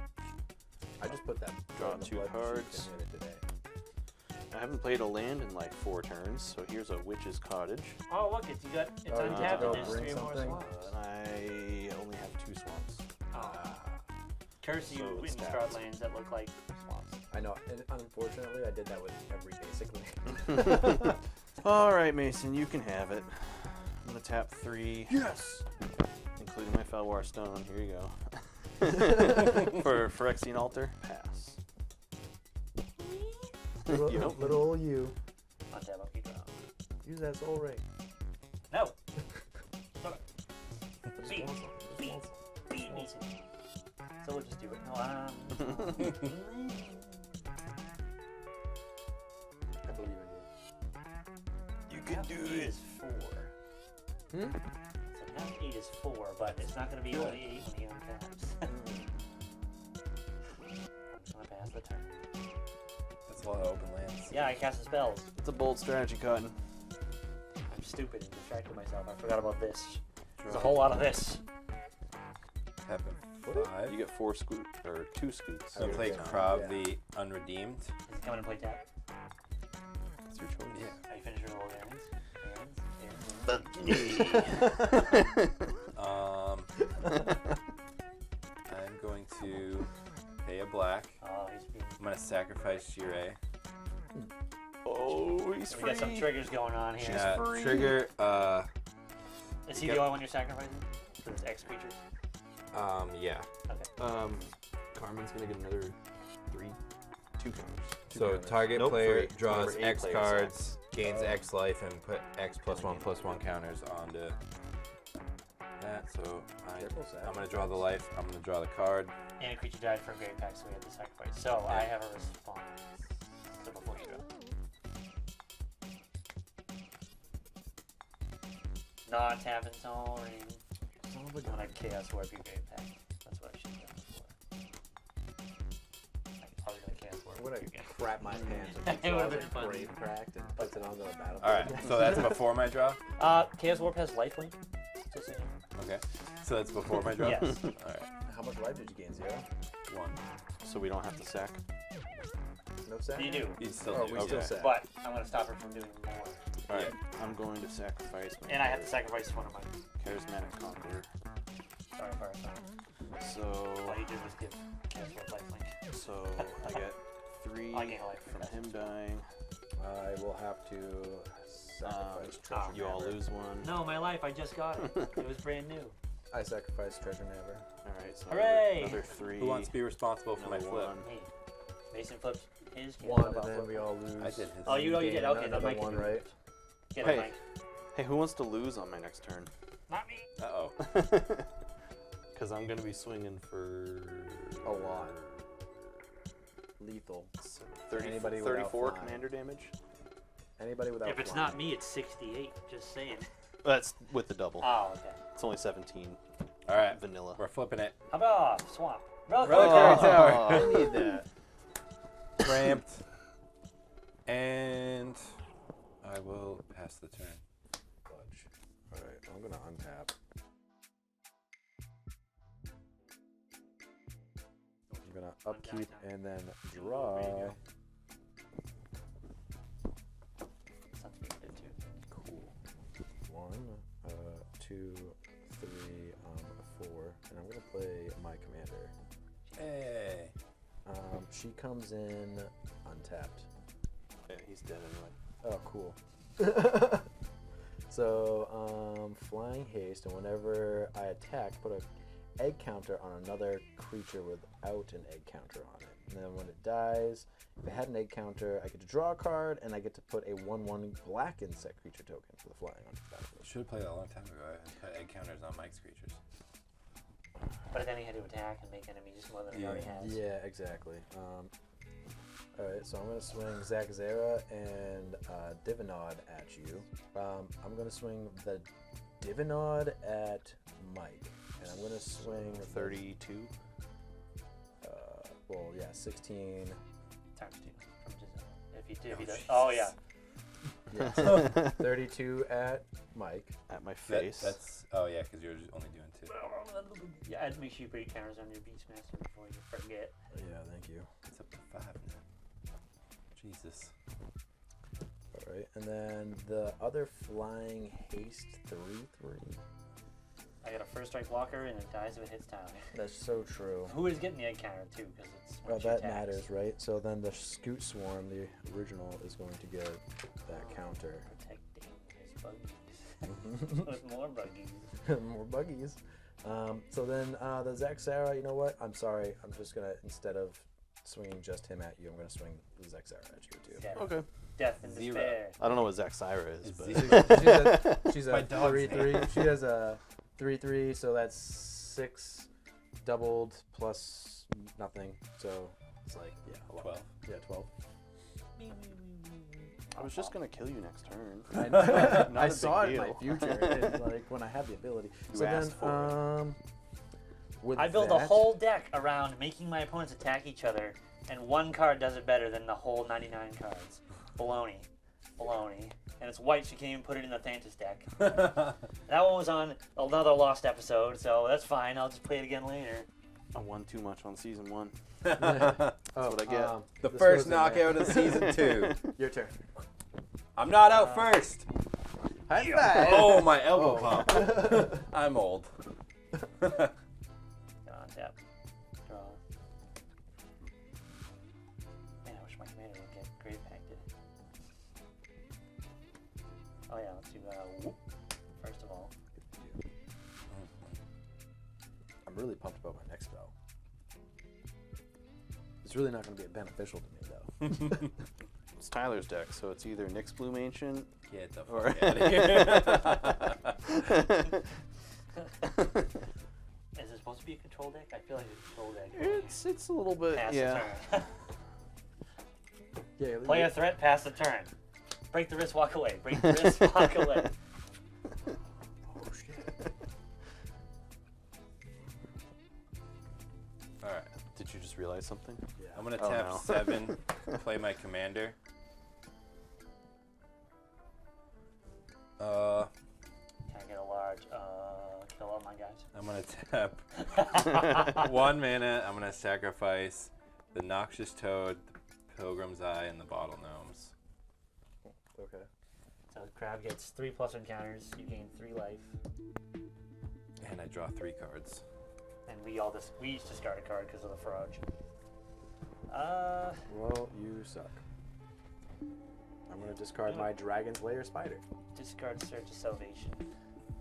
S2: I just put that.
S3: Draw
S2: in the
S3: 2
S2: blood
S3: cards.
S2: sheet and hit it today.
S3: I haven't played a land in like 4 turns, so here's a Witch's Cottage.
S4: Oh, look, it's
S2: Oh, you
S4: untapped
S2: get to
S4: and
S2: go
S4: there's
S2: bring
S4: 3 more
S2: something?
S4: swamps.
S3: And I only have 2 swamps.
S4: Curse you
S3: So
S4: with
S3: it's
S4: Innistrad
S3: tapped.
S4: lands that look like swamps.
S2: I know, and unfortunately, I did that with every basic land.
S3: Alright, Mason, you can have it. I'm gonna tap 3.
S2: Yes!
S3: Including my Felwar Stone. Here you go. For Phyrexian Altar, pass.
S2: Little,
S3: Yep.
S2: little old you.
S4: Untap, upkeep, draw.
S2: Use that soul ring.
S4: No!
S2: Just
S4: Beat.
S2: want some, just
S4: Beat.
S2: want some.
S4: Beat me. So we'll just do it. No,
S2: I believe in
S3: You
S4: Map
S3: can do
S4: 8
S3: it.
S4: is 4.
S2: you. Hmm?
S4: So map 8 is 4, but it's not going to be only 8 when he untaps. I'm just going to pass the turn.
S1: That's a lot of open lands.
S4: Yeah, I cast the spells.
S3: It's a bold strategy, Cotton.
S4: I'm stupid and distracted myself. I forgot about this. There's a whole lot of this.
S1: Tap a
S2: What?
S1: 5.
S3: You get 4 scoot or 2 scoots.
S1: So play
S2: Yeah.
S1: Krav
S2: Yeah.
S1: the Unredeemed.
S4: Is he coming to play tap?
S3: That's your choice.
S1: Yeah.
S4: Are you finished with all the errands?
S1: I'm going to pay a black.
S4: Oh, he's being...
S1: I'm gonna sacrifice Shirei.
S3: Oh, he's
S4: We
S3: free.
S4: got some triggers going on here.
S3: She's free.
S1: Trigger.
S4: Is he
S1: Yep.
S4: the only one you're sacrificing? For this X creature?
S1: Yeah.
S4: Okay.
S3: Carmen's gonna get another 2 counters.
S1: So
S2: counters.
S1: target
S3: Nope,
S1: player
S3: 3.
S1: draws
S3: Whatever
S1: X
S3: 8 players
S1: cards, gains
S2: Oh.
S1: X life, and put X +1/+1 counters onto that. So
S2: Careful, Sam.
S1: I'm gonna draw the life. I'm gonna draw the card.
S4: And a creature died from Great Pack, so we had to sacrifice. So I have a response. So before you go. Not tapping Soul Ring.
S2: Son of a
S4: I'm
S2: gun.
S4: gonna Chaos Warp your Great Pack. That's what I should have done before. I was gonna Chaos Warp
S2: I'm gonna
S4: your Great
S2: crap my pants
S4: It
S2: and
S4: would've
S2: draws
S4: been
S2: a
S4: fun.
S2: brave cracked and puts it on the battlefield.
S1: All right. So that's before my draw.
S4: Chaos Warp has lifelink. Just so you know.
S1: Okay. So that's before my draw.
S4: Yes.
S1: All right.
S2: How much life did you gain? 0?
S1: 1.
S3: So we don't have to sack.
S2: No sack?
S4: You do.
S1: You still
S2: Oh,
S1: do.
S2: we
S1: Okay.
S2: still sack.
S4: But I'm gonna stop her from doing more.
S3: All right. I'm going to sacrifice my
S4: And I have to sacrifice one of mine.
S3: Charismatic Conqueror.
S4: Sorry, Firesong.
S3: So,
S4: All you did was give Chaos Warp lifelink.
S3: so I get 3
S4: I gain a life
S3: from
S4: that.
S3: him dying.
S2: I will have to sacrifice treasure
S3: You all
S2: Nabber.
S3: lose 1.
S4: No, my life, I just got it. It was brand new.
S2: I sacrifice treasure Nabber.
S3: All right. So
S4: Hooray!
S3: another 3.
S1: Who wants to be responsible for my
S3: Another
S1: flip?
S3: 1.
S4: Me. Mason flips his can't
S2: 1,
S4: flip
S2: and
S4: off
S2: then
S4: flip.
S2: we all lose.
S1: I did his.
S4: Oh, you
S2: gain
S4: did. Okay, then
S2: another
S4: Mike can
S2: 1,
S4: do it.
S2: right?
S4: Get
S3: Hey.
S4: it, Mike.
S3: Hey, who wants to lose on my next turn?
S4: Not me.
S1: Uh-oh.
S3: Because I'm going to be swinging for...
S2: A lot. Lethal.
S3: 30,
S2: Anybody without
S3: 34
S2: flying.
S3: commander damage.
S2: Anybody without
S4: If it's
S2: flying.
S4: not me, it's 68. Just saying.
S3: That's with the double.
S4: Oh, okay.
S3: It's only 17
S1: All right.
S3: vanilla.
S1: We're flipping it.
S4: How about swamp?
S1: Reliquary Tower.
S2: I need that.
S1: Ramped. And I will pass the turn.
S2: Fudge. Alright, I'm gonna untap. I'm gonna upkeep and then draw.
S4: Something you did too.
S2: Cool. 1, 2, 3, 4, and I'm gonna play my commander.
S1: Hey.
S2: She comes in untapped.
S3: Yeah, he's dead anyway.
S2: Oh, cool. So, flying haste, and whenever I attack, put an egg counter on another creature without an egg counter on it. And then when it dies, if it had an egg counter, I get to draw a card, and I get to put a 1/1 black insect creature token for the flying on the battlefield.
S1: Should have played that a long time ago. I put egg counters on Mike's creatures.
S4: But then he had to attack and make enemies more than he already has.
S2: Yeah, exactly. Alright, so I'm going to swing Xira and Divinod at you. I'm going to swing the Divinod at Mike. And I'm going to swing
S3: 32.
S2: 16.
S4: Times 2 from Giselle. If you do,
S1: Oh,
S4: he does.
S1: Jesus.
S4: Oh, yeah.
S2: Yeah, so 32 at Mike.
S3: At my face.
S1: That's oh yeah, because you're only doing 2.
S4: Yeah, I'd make sure you put your counters on your Beastmaster before you forget.
S2: Yeah, thank you.
S1: It's up to 5 now. Jesus.
S2: Alright, and then the other flying haste 3/3.
S4: I got a first strike blocker and it dies if it hits town.
S2: That's so true.
S4: Who is getting the egg counter too? Because it's
S2: Well,
S4: once you
S2: that
S4: attack.
S2: matters, right? So then the Scoot Swarm, the original, is going to get that counter.
S4: Protecting his buggies. With more buggies.
S2: More buggies. So then the Xira, you know what? I'm sorry. I'm just going to, instead of swinging just him at you, I'm going to swing the Xira at you too.
S4: Death.
S3: Okay.
S4: Death and
S1: Zero.
S4: despair.
S3: I don't know what Xira is,
S1: It's
S3: but
S2: She's
S1: My
S2: a
S1: dog's
S2: 3/3. She has a 3/3, so that's 6 doubled plus nothing. So it's like, yeah, a lot.
S1: 12.
S2: Yeah, 12.
S3: I was just gonna kill you next turn.
S2: I know.
S3: Not
S2: I
S3: a
S2: saw it
S3: big
S2: in my
S3: deal.
S2: future, and, like when I have the ability.
S3: You
S2: so
S3: asked
S2: then, with
S4: I build
S2: that,
S4: a whole deck around making my opponents attack each other, and one card does it better than the whole 99 cards. Baloney. Baloney. And it's white, so you can't even put it in the Thantis deck. That one was on another lost episode, so that's fine. I'll just play it again later.
S3: I won too much on season 1.
S2: Oh,
S3: what I get.
S1: The
S2: this
S1: first
S2: goes in there.
S1: knockout of season 2.
S2: Your turn.
S1: I'm not out first.
S2: High five.
S1: Oh, my elbow
S2: Oh.
S1: pop. I'm old.
S4: Go on, tap. Draw. Man, I wish my commander didn't get grave packed. Oh yeah, let's do whoop. First of all.
S2: I'm really pumped about my next spell. It's really not going to be beneficial to me, though.
S3: It's Tyler's deck, so it's either Nyx Bloom Ancient
S1: Get the
S3: or
S1: fuck out of here.
S4: Is it supposed to be a control deck? I feel like it's a control deck.
S3: it's a little bit
S4: Pass
S3: yeah.
S4: the turn.
S2: Yeah,
S4: Play a threat, pass the turn. Break the wrist, walk away. Break the wrist, walk away.
S2: Oh, shit.
S1: All right.
S3: Did you just realize something?
S2: Yeah.
S1: I'm going to
S3: Oh,
S1: tap
S3: no.
S1: 7, play my commander.
S4: Can I get a large, kill all my guys?
S1: I'm going to tap 1 mana. I'm going to sacrifice the Noxious Toad, the Pilgrim's Eye, and the Bottle Gnomes.
S2: Okay.
S4: So the crab gets 3+ encounters. You gain 3 life.
S1: And I draw 3 cards.
S4: And we each discard a card because of the Farage.
S2: Well, you suck. I'm going to discard my Dragon's Lair Spider.
S4: Discard Search of Salvation.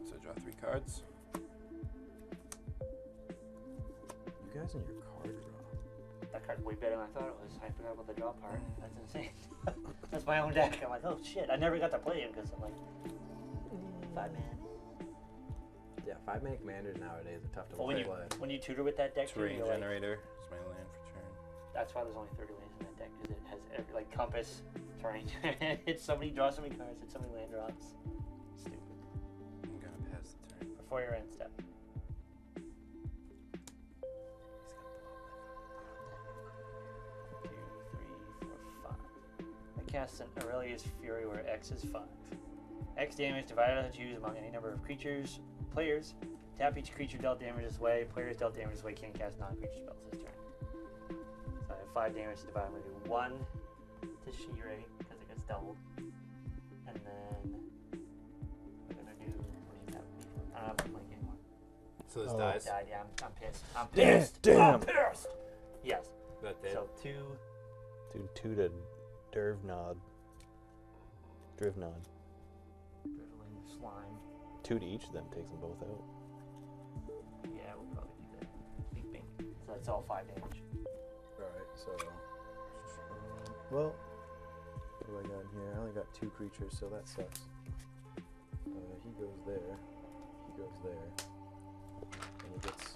S1: So I draw 3 cards.
S2: You guys and your card draw.
S4: That card's way better than I thought it was. I forgot about the draw part. That's insane. That's my own deck. I'm like, oh shit. I never got to play him because I'm like, 5 man.
S2: Yeah, 5-man commanders nowadays are tough to
S4: Well,
S2: play.
S4: when you tutor with that deck, too,
S1: Terrain
S4: you're like,
S1: Generator is my land for turn.
S4: that's why there's only 30 lands in that deck because it has every, like compass, terrain. Hits somebody, draw so many cards, hit so many land drops. Stupid.
S1: I'm going to pass the turn.
S4: Before your end step. Two, three, four, 5. I cast an Aurelius Fury where X is 5. X damage divided by 2 among any number of creatures, players. Tap each creature dealt damage this way. Players dealt damage this way can't cast non-creature spells this turn. So I have 5 damage to divide. I'm going to do 1 to Shirei because it gets doubled. And then I'm going to do. I don't have a blank anymore.
S1: So this
S2: Oh.
S1: dies.
S4: Died, yeah, I'm pissed. I'm
S3: Damn,
S4: pissed.
S3: damn.
S4: I'm pissed. Yes.
S1: That's it.
S4: So 2.
S3: Dude, 2 to Drivnod.
S4: Drivelings. slime.
S3: 2 to each of them takes them both out.
S4: Yeah, we'll probably do that. Bing, bing. So that's all 5 damage.
S2: Alright, so. Well, what do I got in here? I only got 2 creatures, so that sucks. He goes there. He goes there. And he gets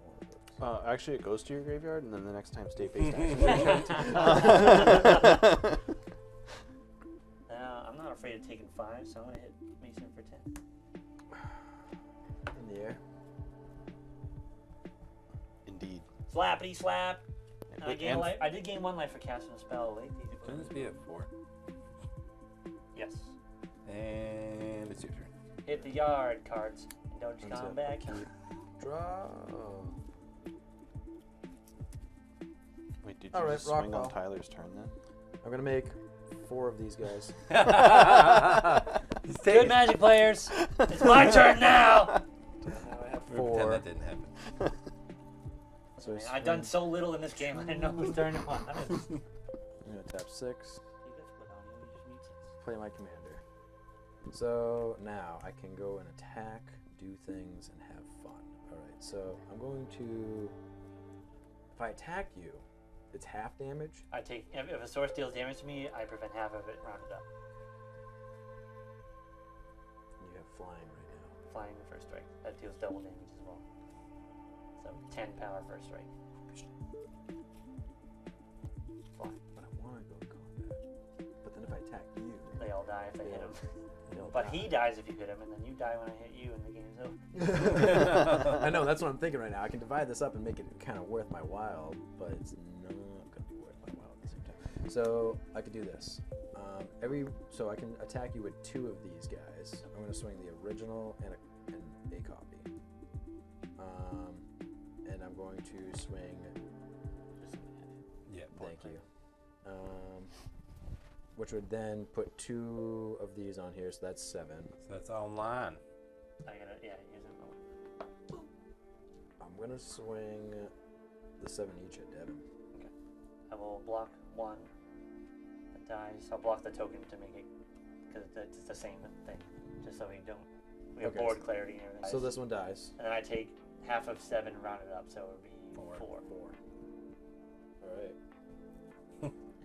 S2: one of those.
S3: Actually, it goes to your graveyard, and then the next time state-based action.
S4: I'm not afraid of taking 5, so I'm gonna hit Mason for 10.
S2: In the air.
S3: Indeed.
S4: Slappity slap. I
S3: Wait,
S4: gain
S3: and-
S4: life. I did gain 1 life for casting a spell. Wait,
S1: Shouldn't this be at 4?
S4: yes.
S1: And it's your turn.
S4: Hit the yard cards. Don't you
S2: That's
S4: come
S2: it.
S4: back.
S2: Draw.
S3: Wait, did you
S2: All right,
S3: just swing
S2: rock
S3: on
S2: ball.
S3: Tyler's turn then?
S2: I'm gonna make 4 of these guys.
S1: He's
S4: Good
S1: taking
S4: magic players. It's my turn now.
S2: Now I have
S1: We pretend
S2: 4.
S1: that didn't happen.
S2: So
S4: Man, I've done so little in this game. I didn't know whose turn it was.
S2: I'm gonna tap 6. Play my commander. So now I can go and attack, do things, and have fun. Alright, so I'm going to. If I attack you, it's half damage.
S4: I take if a source deals damage to me, I prevent half of it rounded up.
S2: And you have flying right now.
S4: Flying the first strike. That deals double damage as well. So 10 power first strike. Fly.
S2: But I want to go combat. But then if I attack you,
S4: They all die if they hit him.
S2: they'll
S4: But
S2: die.
S4: he dies if you hit him, and then you die when I hit you, and the game's over.
S2: I know, that's what I'm thinking right now. I can divide this up and make it kind of worth my while, but it's not going to be worth my while at the same time. So I could do this. So I can attack you with 2 of these guys. I'm going to swing the original and a copy. And I'm going to swing.
S1: Yeah,
S2: Thank you. Which would then put 2 of these on here, so that's 7.
S1: So that's online.
S4: I gotta, yeah, use them.
S2: I'm going to swing the 7 each at Devin.
S4: I will block 1 that dies. I'll block the token to make it, because it's the same thing, just so we don't. We have
S2: Okay,
S4: board
S2: so-
S4: clarity and everything.
S2: So this one dies.
S4: And then I take half of 7 rounded up, so it would be 4.
S2: 4. Alright.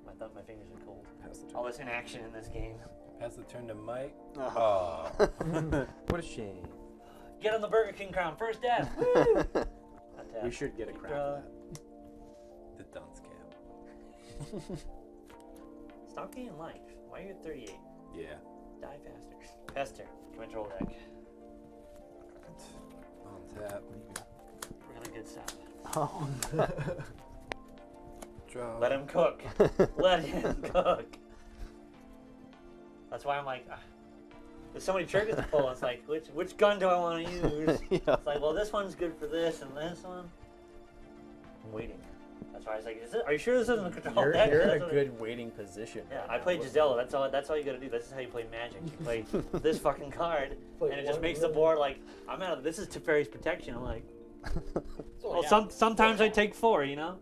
S4: I thought my fingers were cold.
S2: Pass the turn.
S4: All this inaction in this game.
S1: Pass the turn to Mike.
S3: Oh.
S2: What a shame.
S4: Get on the Burger King crown. First death. Woo! Untap.
S2: We should get a crown
S4: Draw.
S2: for
S1: The dunce cap.
S4: Stop gaining life. Why are you at 38?
S1: Yeah.
S4: Die faster. Pester. Control deck.
S1: On tap.
S4: Really good stuff.
S3: Oh.
S1: Draw.
S4: Let him cook. Let him cook. That's why I'm like, there's so many triggers to pull. It's like, which gun do I want to use?
S3: Yeah.
S4: It's like, well, this one's good for this and this one. I'm waiting. That's why I was like, are you sure this isn't a control
S2: You're,
S4: deck?
S2: you're in
S4: That's
S2: a
S4: what
S2: good waiting position.
S4: Yeah,
S2: right
S4: I
S2: now.
S4: played
S2: What's-
S4: Gisela. That's all you gotta do. This is how you play Magic. You play this fucking card,
S2: Play
S4: and it just
S2: one
S4: makes the
S2: really-
S4: board like, I'm out of. This is Teferi's protection. I'm like, well,
S2: yeah.
S4: sometimes I take 4. You know,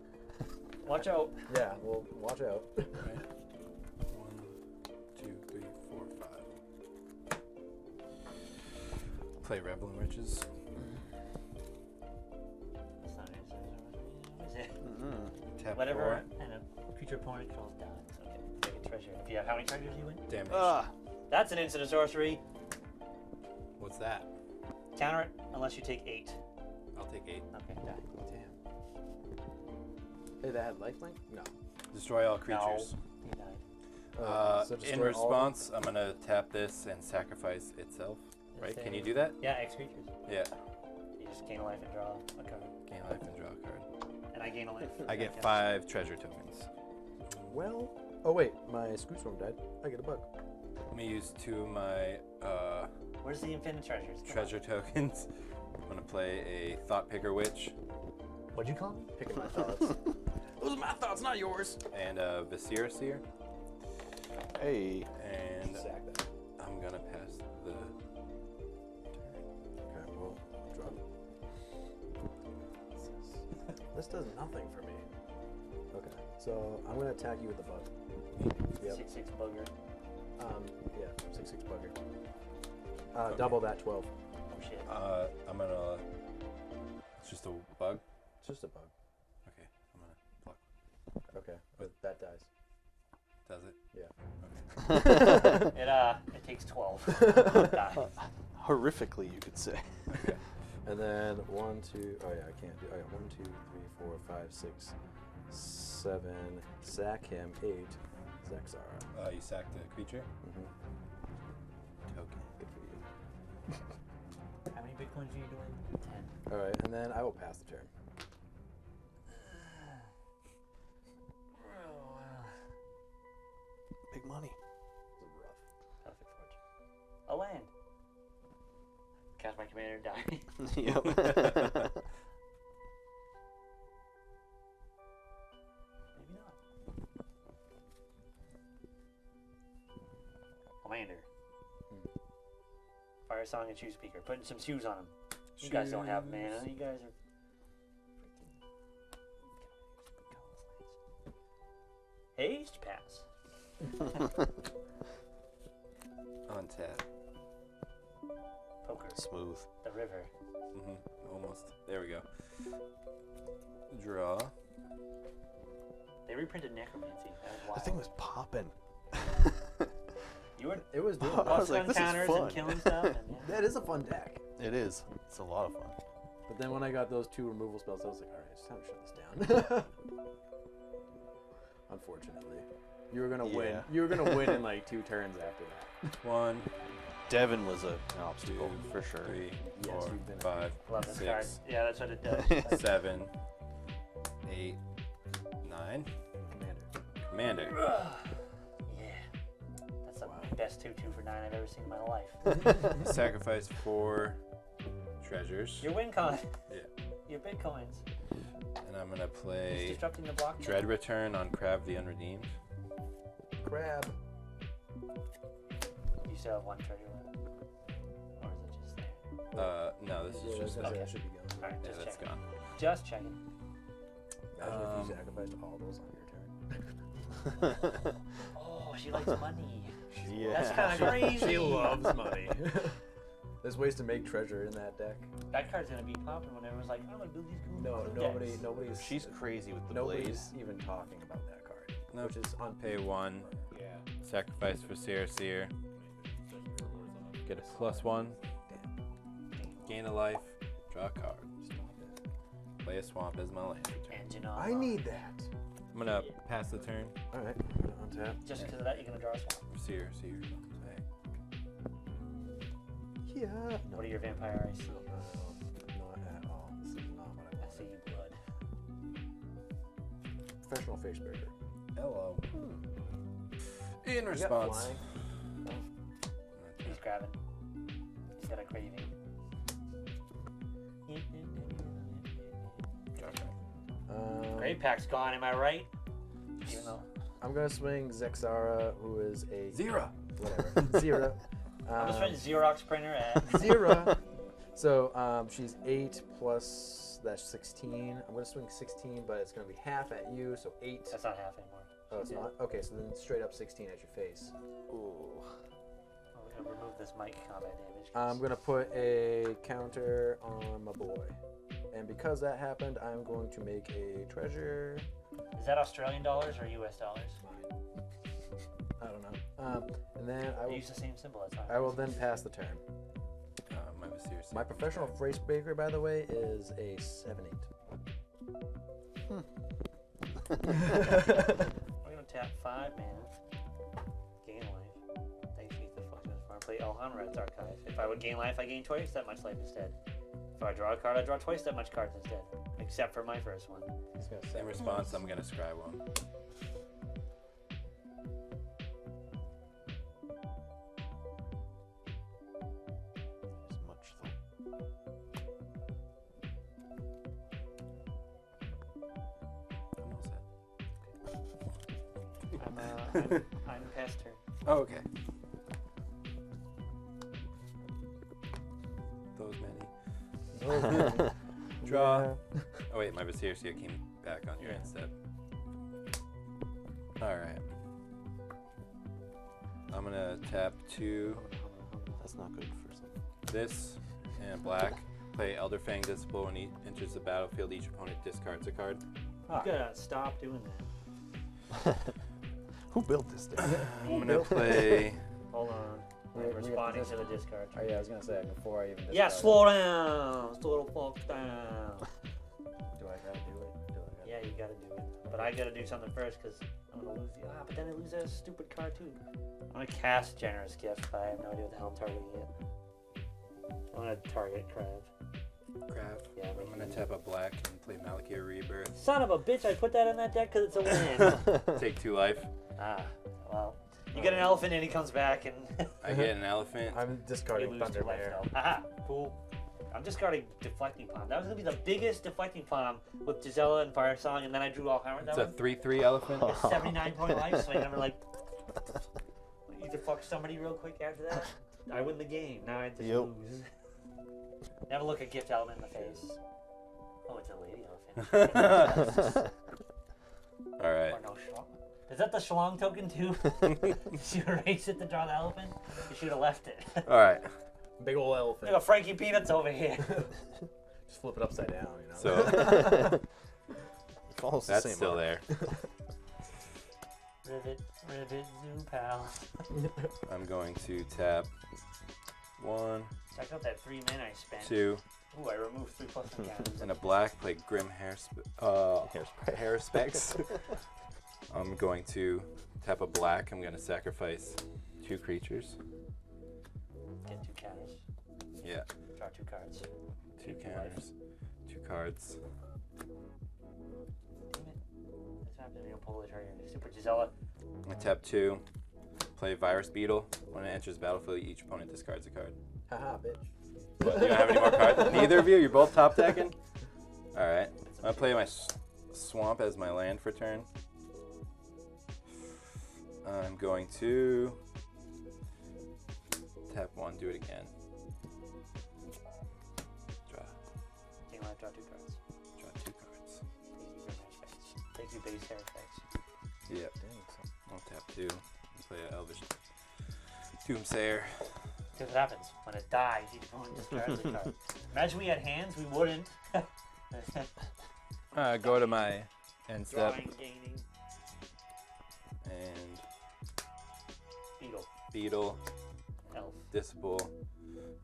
S4: watch out.
S2: Yeah, well, watch out.
S1: Right. 1, 2, 3, 4, 5. Play Revel in Riches.
S4: That's not it. Is it?
S3: Mm-hmm.
S1: Tap
S4: Whatever, and a creature opponent controls dies. Okay, take a treasure. If you have how many treasures do you win?
S1: 4. Damage.
S4: That's an instant sorcery.
S1: What's that?
S4: Counter it unless you take 8.
S1: I'll take 8.
S4: Okay, die.
S2: Damn. Hey, that had lifelink? No.
S1: Destroy all creatures.
S4: He died.
S2: So
S1: In
S2: destroy all of them?
S1: response, I'm gonna tap this and sacrifice itself. Right? Can you do that?
S4: Yeah, X creatures.
S1: Yeah.
S4: You just gain a life and draw a card.
S1: Gain life and draw a card.
S4: And I gain a life.
S1: I get 5 treasure tokens.
S2: Well, oh wait, my Screw Storm died. I get a bug.
S1: Let me use 2 of my
S4: Where's the infinite treasures? Come on.
S1: treasure tokens. I'm gonna play a Thought Picker Witch
S4: What'd you call me?
S2: Picking my thoughts. Those are my thoughts, not yours.
S1: and a Viscera Seer.
S3: Hey.
S1: And
S2: Sack that.
S1: I'm gonna pass the turn.
S2: Okay, well, drop. This does nothing for me. Okay, so I'm gonna attack you with the bug. Yep.
S4: 6/6 bugger.
S2: Yeah, 6/6 bugger. Double that 12.
S4: Oh shit.
S1: I'm gonna. It's just a bug.
S2: It's just a bug.
S1: Okay, I'm gonna pluck.
S2: Okay, but that dies.
S1: Does it?
S2: Yeah.
S4: It takes 12. Die.
S3: Horrifically, you could say.
S2: And then 1, 2. Oh yeah, I can't do. Oh yeah, 1, 2, 3, 4, 5, 6, 7. Sack him. 8. Xira.
S1: You sacked the creature.
S2: Mm-hmm.
S1: Okay.
S2: Good for you.
S4: How many Bitcoins are you doing? 10.
S2: All right, and then I will pass the turn.
S3: Big money.
S4: Perfect fortune. A land. Cast my commander, die.
S3: Yep.
S4: Maybe not. Commander. Firesong and Shoe Speaker. Putting some shoes on him. You guys don't have mana. You guys are freaking. Haste pass.
S1: On tap.
S4: Poker.
S3: Smooth.
S4: The river.
S1: Almost. There we go. Draw.
S4: They reprinted Necromancy. That was wild.
S3: The thing was popping.
S4: You were
S2: It was doing
S3: I
S2: that.
S3: was like, this is
S4: counters
S3: fun.
S4: and killing stuff. And, yeah.
S2: That is a fun deck.
S3: It is. It's a lot of fun.
S2: But then when I got those 2 removal spells, I was like, all right, it's time to shut this down. Unfortunately, you were gonna win.
S3: Yeah.
S2: You were gonna win in like 2 turns after that.
S1: 1,
S3: Devin was an
S1: 2,
S3: obstacle for sure.
S1: 3,
S2: Yes,
S1: 4,
S2: you've been
S1: 5,
S4: Love this card.
S1: 6,
S4: Yeah, that's what it does.
S1: 7, 8, 9.
S2: Commander.
S1: Commander.
S4: Yeah. That's the best 2/2 for 9 I've ever seen in my life.
S1: Sacrifice 4 treasures.
S4: Your win con.
S1: Yeah.
S4: Your Bitcoins.
S1: And I'm gonna
S4: He's
S1: play
S4: disrupting the block.
S1: Dread Return on Crab the Unredeemed.
S2: Crab.
S4: You still have 1 treasure left? Or is it just there?
S1: No, this is just.
S4: okay.
S2: That should be gone.
S4: Alright,
S1: Yeah,
S4: just
S1: that's
S4: checking.
S1: gone.
S4: Just checking.
S2: Imagine if
S1: Um,
S2: you sacrificed all those on your turn.
S4: Oh, she likes money.
S3: Yeah.
S4: That's kind of crazy.
S2: She loves money. There's ways to make treasure in that deck.
S4: That card's gonna be popping when everyone's like, I'm gonna build these cool
S2: No,
S4: decks.
S2: nobody's.
S3: She's crazy with the
S2: Nobody's
S3: blaze.
S2: even talking about that card.
S1: No,
S2: Which is on
S1: pay 1.
S2: Yeah.
S1: Sacrifice for Seer. Get a +1. Gain a life. Draw a card.
S2: Stop it.
S1: Play a swamp as my land return.
S4: Engine on.
S2: I need that.
S1: I'm gonna pass the turn.
S2: All right. Untap.
S4: Just because of that, you're gonna draw a swamp.
S1: Seer.
S2: Yeah. No,
S4: What are your vampire eyes?
S2: not at all. This is not what I
S4: I
S2: want.
S4: see blood.
S2: Professional face breaker.
S1: Hello. In
S2: You got
S1: response.
S2: flying?
S4: He's grabbing. He's got a craving. Grave Pack's gone, am I right? Even though
S2: I'm gonna swing Xira, who is a
S1: Xira.
S2: whatever. Xira.
S4: I'm just trying to Xerox printer at
S2: Xira. So she's 8 plus that's 16. I'm gonna swing 16, but it's gonna be half at you, so 8.
S4: That's not half anymore.
S2: Oh, it's not? Okay, so then straight up 16 at your face.
S3: Ooh.
S4: Oh, we're gonna remove this mic combat damage. 'cause
S2: I'm gonna put a counter on my boy. And because that happened, I'm going to make a treasure.
S4: Is that Australian dollars or US dollars?
S2: I don't know. And then
S4: They use the same symbol. That's not.
S2: I will then pass the turn.
S1: My mysterious.
S2: My professional face breaker, by the way, is a 7/8.
S4: We're gonna tap 5 mana. Gain life. Thanks, Keith. The fuck is for play Elhanrad's Archive. If I would gain life, I gain twice that much life instead. If I draw a card, I draw twice that much cards instead. Except for my first one.
S2: He's got
S1: In
S2: 7.
S1: response, I'm gonna scry 1.
S3: There's much though.
S1: Almost
S4: I'm I'm past turn.
S1: Oh, okay. Those many. Draw.
S2: Yeah.
S1: Oh wait, my Vizier came back on your end step. Alright. I'm gonna tap 2.
S3: That's not good for
S1: this and black. Play Elderfang Disciple when he enters the battlefield. Each opponent discards a card.
S4: You gotta stop doing that.
S3: Who built this thing?
S1: I'm gonna play.
S4: Hold on. I'm responding to the discard.
S2: Oh yeah, I was gonna say before I even.
S4: Yeah, slow down. Slow the fuck down.
S2: Do I gotta do it?
S4: Yeah, you gotta do it. But I gotta do something first because I'm gonna lose the. But then I lose that stupid card too. I'm gonna cast Generous Gift, but I have no idea what the hell I'm targeting yet. I'm gonna target Crab.
S1: Craft.
S4: Yeah,
S1: I'm gonna tap a black and play Malakir Rebirth.
S4: Son of a bitch! I put that in that deck because it's a win.
S1: Take 2 life.
S4: Well, you get an elephant and he comes back and.
S1: I get an elephant.
S2: I'm
S4: You
S2: discarding
S4: lose 2 life
S2: Thundermare.
S4: though. Haha, cool. I'm discarding Deflecting Palm. That was gonna be the biggest Deflecting Palm with Gisela and Firesong, and then I drew all Hammer.
S1: It's a 3/3 elephant.
S4: 79-point life swing. I'm like, you deflect somebody real quick after that. I win the game. Now I just lose. Never look a gift element in the face. Oh, it's a lady elephant.
S1: All right.
S4: Or no schlong. Is that the schlong token too? You erase it to draw the elephant? You should have left it.
S1: All right.
S2: Big old elephant.
S4: Look at Frankie Peanuts over here.
S2: Just flip it upside down, you know.
S1: So
S3: Follows the
S1: that's
S3: same
S1: still
S3: order.
S1: there.
S4: Rivet, zoo pal.
S1: I'm going to tap 1,
S4: Check out that 3 mana I spent.
S1: 2,
S4: Ooh, I removed 3 plus encounters.
S1: and a black. Play Grim Hair Specs. I'm going to tap a black. I'm going to sacrifice 2 creatures.
S4: Get 2 counters.
S1: Yeah.
S4: Draw 2 cards.
S1: 2 counters. 2 cards.
S4: Damn it. That's happening. You don't pull the target. Super Gisela.
S1: I tap 2. Play Virus Beetle. When it enters the battlefield, each opponent discards a card.
S2: Haha, bitch.
S1: What, you don't have any more cards? Neither of you? You're both top decking? Alright. I'm going to play my Swamp as my land for turn. I'm going to tap 1, do it again. Draw.
S4: You want to draw 2 cards.
S1: Draw 2 cards.
S4: Take you base hair effects.
S1: Yep.
S2: Dang,
S1: I'll tap 2. And play an Elvish Doomsayer.
S4: Here's what happens. When it dies, each opponent discards a card. Imagine we had hands, we wouldn't.
S1: Go to my end step.
S4: Drawing, gaining.
S1: And
S4: Beetle.
S1: Beetle,
S4: Elf.
S1: Disciple,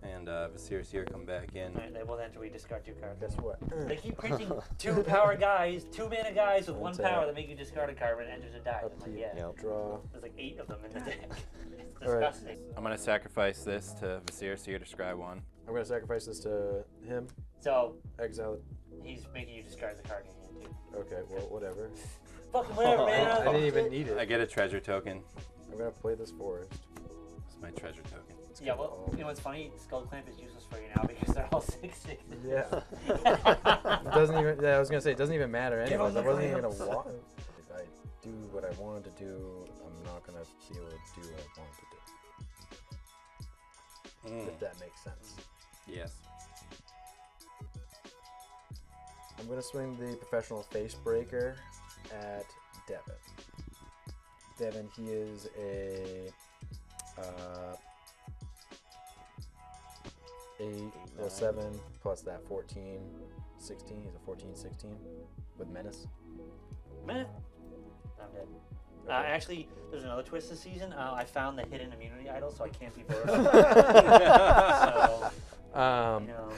S1: and Visir's here come back in.
S4: Alright, they both enter, we discard 2 cards.
S2: Guess what?
S4: They keep printing 2 power guys, 2 mana guys with 1
S2: That's
S4: power
S2: it.
S4: that make you discard a card when it enters or dies.
S2: Up
S4: I'm
S2: to
S4: like,
S2: you.
S4: yeah.
S3: Yep.
S2: Draw.
S4: There's like 8 of them in the deck. It's
S2: All right.
S4: disgusting.
S1: I'm gonna sacrifice this to Visir's here to scry 1.
S2: I'm gonna sacrifice this to him.
S4: So,
S2: Exile it.
S4: he's making you discard the card in your hand too.
S2: Okay, well, whatever.
S4: Fucking whatever, man.
S2: I didn't even need
S1: I
S2: it.
S1: get a treasure token.
S2: I'm gonna play this forest.
S1: It's my treasure token.
S4: Yeah, well, you know what's funny? Skull Clamp is useless for you now because they're all 6/6.
S2: Yeah. It doesn't even. Yeah, I was gonna say it doesn't even matter
S4: Give
S2: anyways.
S4: him
S2: I
S4: the
S2: wasn't even
S4: clamps.
S2: gonna want. If I do what I wanted to do, I'm not gonna be able to do what I want to do. If that makes sense.
S1: Yes.
S2: I'm gonna swing the professional face breaker at Devin. Devin, he is a 7 plus that 14, 16. He's a 14, 16 with menace.
S4: Man, I'm dead.
S2: Okay.
S4: Actually, there's another twist this season. I found the hidden immunity idol, so I can't be burst. So, you know.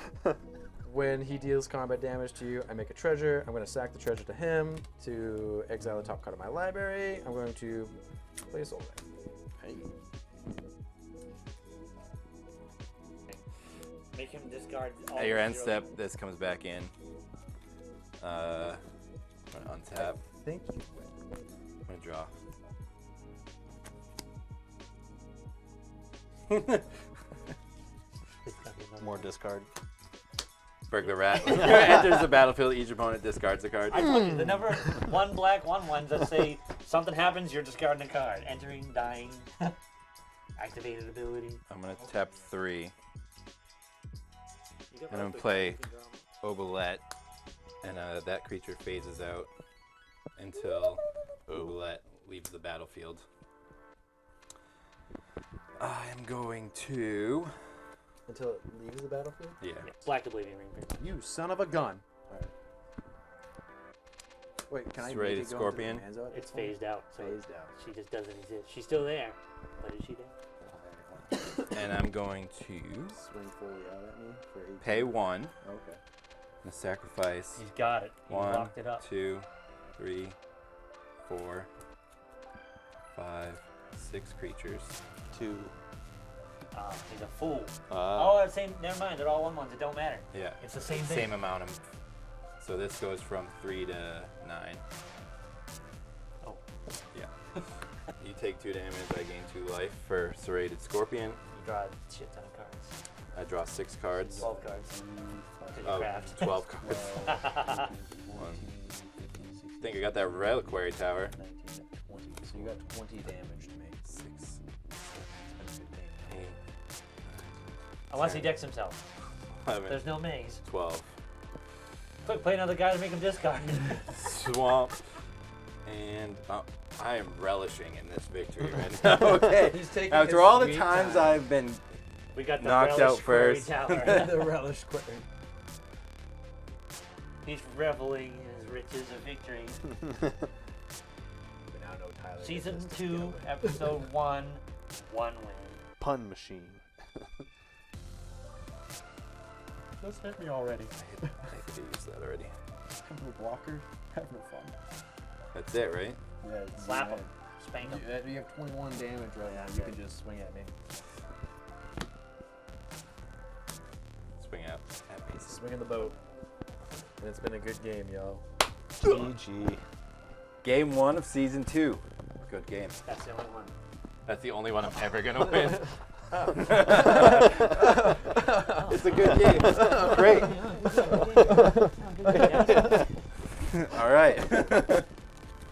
S2: When he deals combat damage to you, I make a treasure. I'm going to sack the treasure to him to exile the top card of my library. I'm going to play a soul ring.
S3: Hey.
S4: Make him discard all
S1: At your
S4: the
S1: end
S4: 0.
S1: step, this comes back in. I'm gonna untap.
S2: Thank you.
S1: I'm gonna draw.
S3: More discard.
S1: Burglar Rat. Enters the battlefield, each opponent discards a card.
S4: I told you, the number 1 black, 1 ones that say something happens, you're discarding a card. Entering, dying, activated ability.
S1: I'm gonna tap 3.
S4: You got
S1: And I'm
S4: both
S1: play
S4: the cards you can draw.
S1: Obolette, and that creature phases out until Obolette leaves the battlefield. I am going to
S2: Until it leaves the battlefield?
S1: Yeah.
S4: Yeah, Black Oblivion Ring. pretty much.
S2: You son of a gun. Alright. Wait, can I
S1: Serrated
S2: make it go into the
S1: Scorpion.
S2: command zone at
S4: It's
S2: this point?
S4: phased out, so
S2: Phased out.
S4: she just doesn't exist. She's still there, but is she there?
S1: And I'm going to
S2: Swing fully out at me for 8.
S1: pay 1
S2: Okay.
S1: and sacrifice
S4: He's got it. He
S1: 1,
S4: locked it up.
S1: 2, 3, 4, 5, 6 creatures.
S3: 2.
S4: He's a fool.
S3: Oh.
S4: Oh, same. Never mind. They're all 1/1s. It don't matter.
S1: Yeah.
S4: It's the same thing.
S1: Same amount of. So this goes from 3 to 9.
S4: Oh.
S1: Yeah. You take 2 damage. I gain 2 life for Serrated Scorpion.
S4: You draw a shit ton of cards.
S1: I draw 6 cards.
S4: 12 cards.
S1: Oh,
S4: Craft.
S1: 12 cards. I think I got that Reliquary Tower.
S2: 19, 20. So you got 20 damage to me.
S1: 6,
S2: That's good damage.
S1: 8,
S4: Unless he decks himself.
S1: 11,
S4: There's no maze.
S1: 12.
S4: Quick, play another guy to make him discard.
S1: Swamp. And I am relishing in this victory right now. Okay.
S2: He's taking
S1: After
S2: his
S1: all the
S2: sweet
S1: times
S2: time.
S1: I've been
S4: We got the
S1: Knocked
S4: Relish
S1: out
S4: Quarry
S1: first.
S4: Tower.
S2: The relish query.
S4: He's reveling in his riches of victory.
S2: But now no Tyler.
S4: Season
S2: gets this to
S4: 2,
S2: get away.
S4: episode 1, 1 win.
S3: Pun machine.
S2: Just hit me already.
S1: I could use that already.
S2: Come to a blocker. Have no fun.
S1: That's it, right?
S2: Yeah, it's
S4: Slap him. Spank him.
S2: You have 21 damage right now. You can just swing at me.
S1: Swing out at me.
S2: Swinging the boat. And it's been a good game, yo.
S3: GG.
S1: Game 1 of season 2. Good game.
S4: That's the only one.
S1: That's the only one I'm ever gonna win. It's a good game. Great. All right.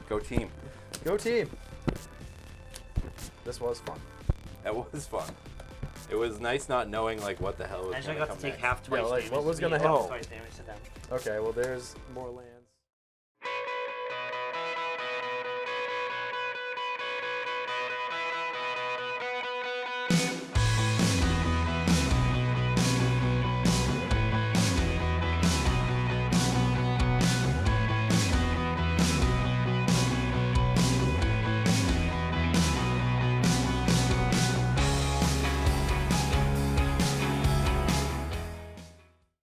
S1: Go team.
S2: Go team. This was fun.
S1: That was fun. It was nice not knowing like what the hell was
S4: I actually
S1: gonna
S4: got
S1: come
S4: to take
S1: next.
S4: half twice
S2: like,
S4: damage.
S2: what was
S4: to me
S2: gonna
S4: and half
S2: happen?
S4: twice damage to them.
S2: Okay, well there's more lands.